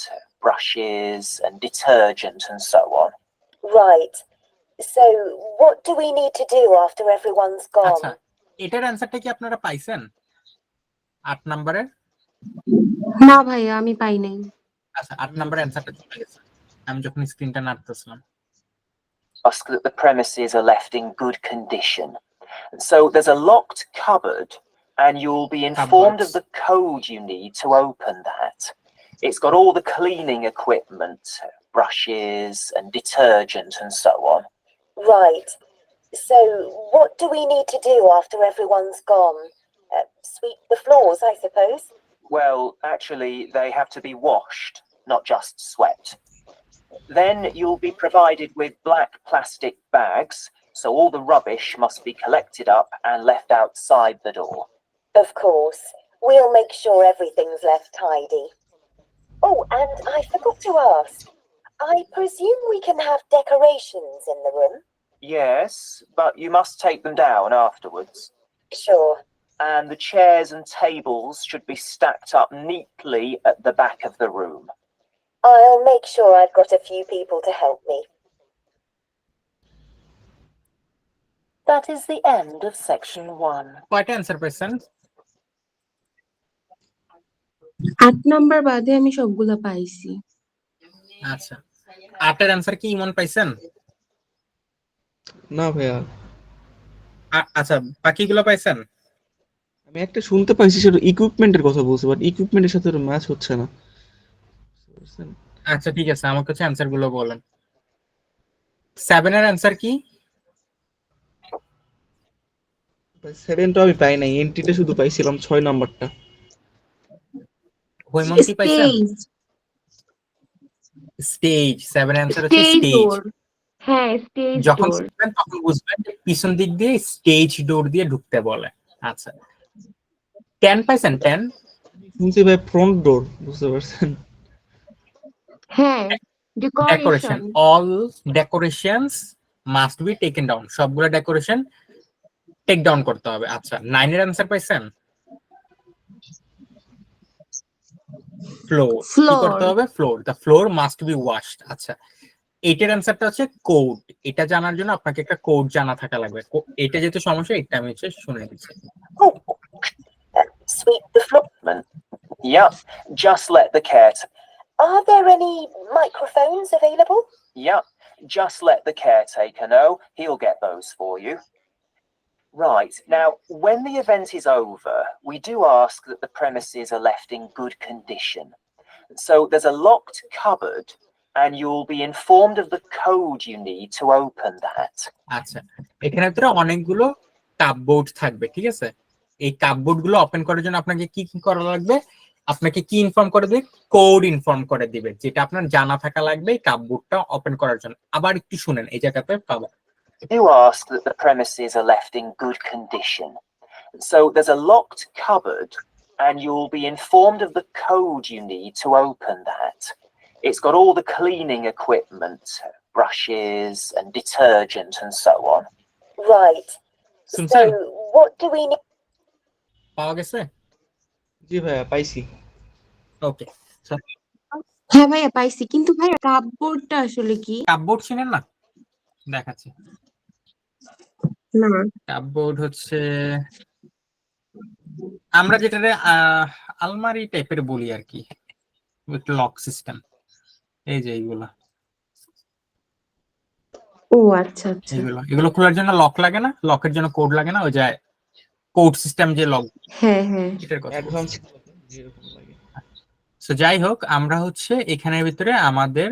brushes and detergent and so on. Right. So, what do we need to do after everyone's আচ্ছা, gone? এটার অ্যান্সারটা কি আপনারা পাইছেন 8 নম্বরের? না ভাইয়া আমি পাই নাই। আচ্ছা, 8 নম্বরের অ্যান্সারটা চলে গেছে আমি যখন স্ক্রিনটা নাড়তেছিলাম। Ask that the premises are left in good condition. So there's a locked cupboard, and you'll be informed of the code you need to open that. It's got all the cleaning equipment, brushes and detergent and so on. Right. So, what do we need to do after everyone's gone? Sweep the floors, I suppose. Well, actually, they have to be washed, not just swept. Then you'll be provided with black plastic bags, so all the rubbish must be collected up and left outside the door. Of course. We'll make sure everything's left tidy. Oh, and I forgot to ask. I presume we can have decorations in the room? Yes, but you must take them down afterwards. Sure. And the chairs and tables should be stacked up neatly at the back of the room. I'll make sure I've got a few people to help me. That is the end of section 1. কয়টা অ্যান্সার পাইছেন? 8 নাম্বার বাদে আমি সবগুলা পাইছি। আচ্ছা, 8 এর অ্যান্সার কি ইমন পাইছেন? না ভাইয়া, আচ্ছা, বাকিগুলো পাইছেন? আমি একটা শুনতে পাইছি সেটা ইকুইপমেন্টের কথা বলছে, বাট ইকুইপমেন্টের সাথে ম্যাচ হচ্ছে না, বুঝতে পারছেন? আচ্ছা ঠিক আছে, আমার কাছে অ্যান্সার গুলো বলেন। 7 এর অ্যান্সার কি? 7টা আমি পাই নাই, এন্ট্রিটা শুধু পাইছিলাম 6 নাম্বারটা। হৈমন্তী পাইছেন? স্টেজ, স্টেজ, 7 অ্যান্সার হচ্ছে স্টেজ স্টেজ। ডোর। হ্যাঁ, স্টেজ যখন ডোর। শিখবেন তখন বুঝবেন যে পিছন দিক দিয়ে স্টেজ ডোর দিয়ে ঢুকতে বলে। আচ্ছা 10 পাইছেন? 10 শুনছি ভাই ফ্রন্ট ডোর, বুঝতে পারছেন? হ্যাঁ, decoration, decoration. All decorations must be taken down, সবগুলো ডেকোরেশন টেক ডাউন করতে হবে। আচ্ছা 9 এর অ্যান্সার পাইছেন? ফ্লোর, কি ফ্লোর। করতে হবে? Floor, the floor must be washed. আচ্ছা 8 এর অ্যান্সারটা হচ্ছে কোড, এটা জানার জন্য আপনাকে একটা কোড জানা থাকা লাগবে। এটা যেহেতু সমস্যা, এটা আমি হচ্ছে শুনে দিচ্ছি। Oh, sweep the floor. Yep, just let the Are there any microphones available? Yep, just let the caretaker know. He'll get those for you. Right, now, when the event is over, we do ask that the premises are left in good condition. So there's a locked cupboard, and you'll be informed of the code you need to open that. আচ্ছা এখানে ভিতরে অনেকগুলো কাপবোর্ড থাকবে, ঠিক আছে? এই কাপবোর্ড গুলো ওপেন করার জন্য আপনাকে কি কি করা লাগবে? আপনাকে কি ইনফর্ম করে দিবে? কোড ইনফর্ম করে দিবে, যেটা আপনার জানা থাকা লাগবে এই কাপবোর্ডটা ওপেন করার জন্য। আবার একটু শুনেন, এই জায়গাতে পাবো। Do ask that the premises are left in good condition. So there's a locked cupboard, and you'll be informed of the code you need to open that. It's got all the cleaning equipment, brushes and detergent and so on. Right. So শুনছেন? what do we need? পাওয়া গেছে? জি ভাইয়া পাইছি। ওকে, হ্যাঁ ভাইয়া পাইছি, কিন্তু ভাইয়া কাপবোর্ডটা আসলে কি? কাপবোর্ড চিনেন না? দেখাচ্ছি। না। কাপবোর্ড হচ্ছে আমরা যেটারে আলমারি টাইপের বলি আর কি, লক সিস্টেম। এই যে এইগুলা, ও আচ্ছা আচ্ছা। এগুলো খোলার জন্য লক লাগে না, লকের জন্য কোড লাগে না, ওই যে কোড সিস্টেম যে লক, হ্যাঁ হ্যাঁ। এটার কথা বলছি। অ্যাডভান্স যেরকম লাগে। সো যাই হোক, আমরা হচ্ছে এখানের ভিতরে আমাদের